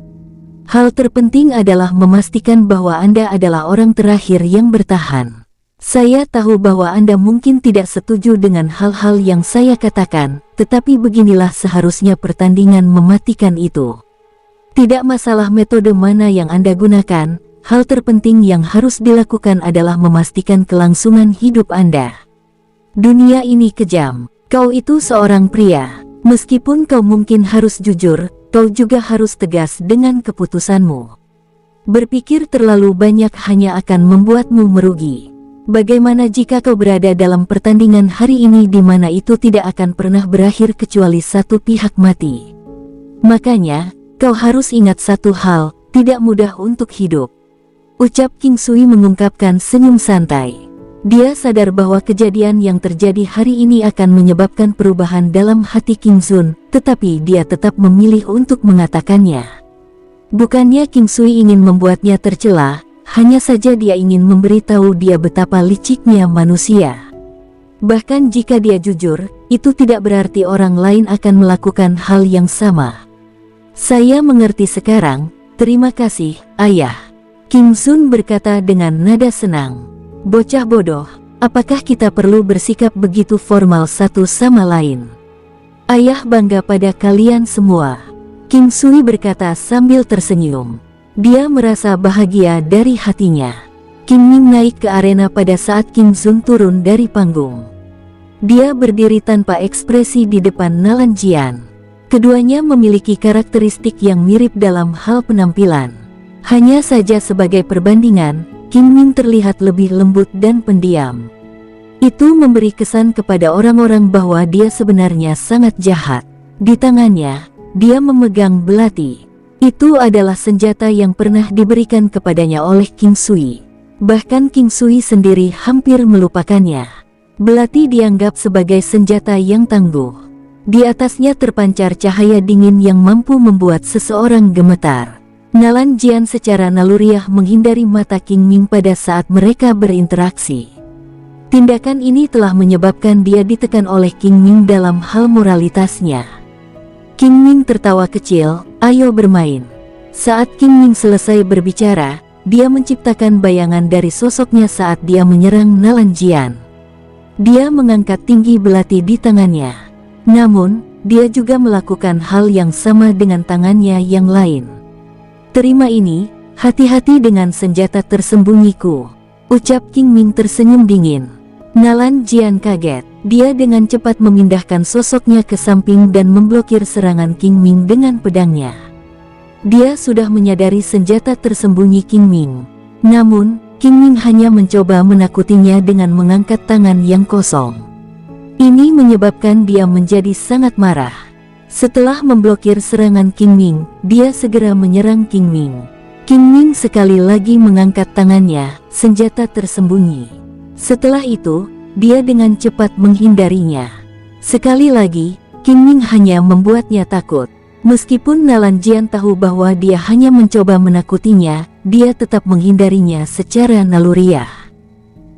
Hal terpenting adalah memastikan bahwa Anda adalah orang terakhir yang bertahan. Saya tahu bahwa Anda mungkin tidak setuju dengan hal-hal yang saya katakan, tetapi beginilah seharusnya pertandingan mematikan itu. Tidak masalah metode mana yang Anda gunakan, hal terpenting yang harus dilakukan adalah memastikan kelangsungan hidup Anda. Dunia ini kejam. Kau itu seorang pria. Meskipun kau mungkin harus jujur, kau juga harus tegas dengan keputusanmu. Berpikir terlalu banyak hanya akan membuatmu merugi. Bagaimana jika kau berada dalam pertandingan hari ini di mana itu tidak akan pernah berakhir kecuali satu pihak mati? Makanya, kau harus ingat satu hal, tidak mudah untuk hidup. Ucap King Sui mengungkapkan senyum santai. Dia sadar bahwa kejadian yang terjadi hari ini akan menyebabkan perubahan dalam hati King Sun, tetapi dia tetap memilih untuk mengatakannya. Bukannya King Sui ingin membuatnya tercela, hanya saja dia ingin memberitahu dia betapa liciknya manusia. Bahkan jika dia jujur, itu tidak berarti orang lain akan melakukan hal yang sama. Saya mengerti sekarang, terima kasih, Ayah. King Sun berkata dengan nada senang. Bocah bodoh, apakah kita perlu bersikap begitu formal satu sama lain? Ayah bangga pada kalian semua. King Sui berkata sambil tersenyum. Dia merasa bahagia dari hatinya. King Ming naik ke arena pada saat King Sun turun dari panggung. Dia berdiri tanpa ekspresi di depan Nalan Jian. Keduanya memiliki karakteristik yang mirip dalam hal penampilan. Hanya saja sebagai perbandingan, King Ming terlihat lebih lembut dan pendiam. Itu memberi kesan kepada orang-orang bahwa dia sebenarnya sangat jahat. Di tangannya, dia memegang belati. Itu adalah senjata yang pernah diberikan kepadanya oleh King Sui. Bahkan King Sui sendiri hampir melupakannya. Belati dianggap sebagai senjata yang tangguh. Di atasnya terpancar cahaya dingin yang mampu membuat seseorang gemetar. Nalan Jian secara naluriah menghindari mata King Ming pada saat mereka berinteraksi. Tindakan ini telah menyebabkan dia ditekan oleh King Ming dalam hal moralitasnya. King Ming tertawa kecil, ayo bermain. Saat King Ming selesai berbicara, dia menciptakan bayangan dari sosoknya saat dia menyerang Nalan Jian. Dia mengangkat tinggi belati di tangannya. Namun, dia juga melakukan hal yang sama dengan tangannya yang lain. Terima ini, hati-hati dengan senjata tersembunyiku, ucap King Ming tersenyum dingin. Nalan Jian kaget. Dia dengan cepat memindahkan sosoknya ke samping dan memblokir serangan King Ming dengan pedangnya. Dia sudah menyadari senjata tersembunyi King Ming. Namun, King Ming hanya mencoba menakutinya dengan mengangkat tangan yang kosong. Ini menyebabkan dia menjadi sangat marah. Setelah memblokir serangan King Ming, dia segera menyerang King Ming. King Ming sekali lagi mengangkat tangannya, senjata tersembunyi. Setelah itu, dia dengan cepat menghindarinya. Sekali lagi, King Ming hanya membuatnya takut. Meskipun Nalan Jian tahu bahwa dia hanya mencoba menakutinya, dia tetap menghindarinya secara naluriah.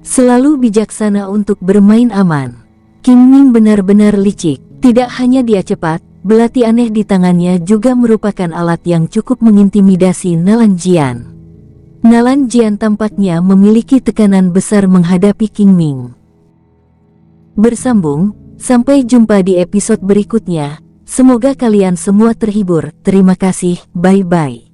Selalu bijaksana untuk bermain aman. King Ming benar-benar licik. Tidak hanya dia cepat, belati aneh di tangannya juga merupakan alat yang cukup mengintimidasi Nalan Jian. Nalan Jian tampaknya memiliki tekanan besar menghadapi King Ming. Bersambung, sampai jumpa di episode berikutnya. Semoga kalian semua terhibur. Terima kasih, bye-bye.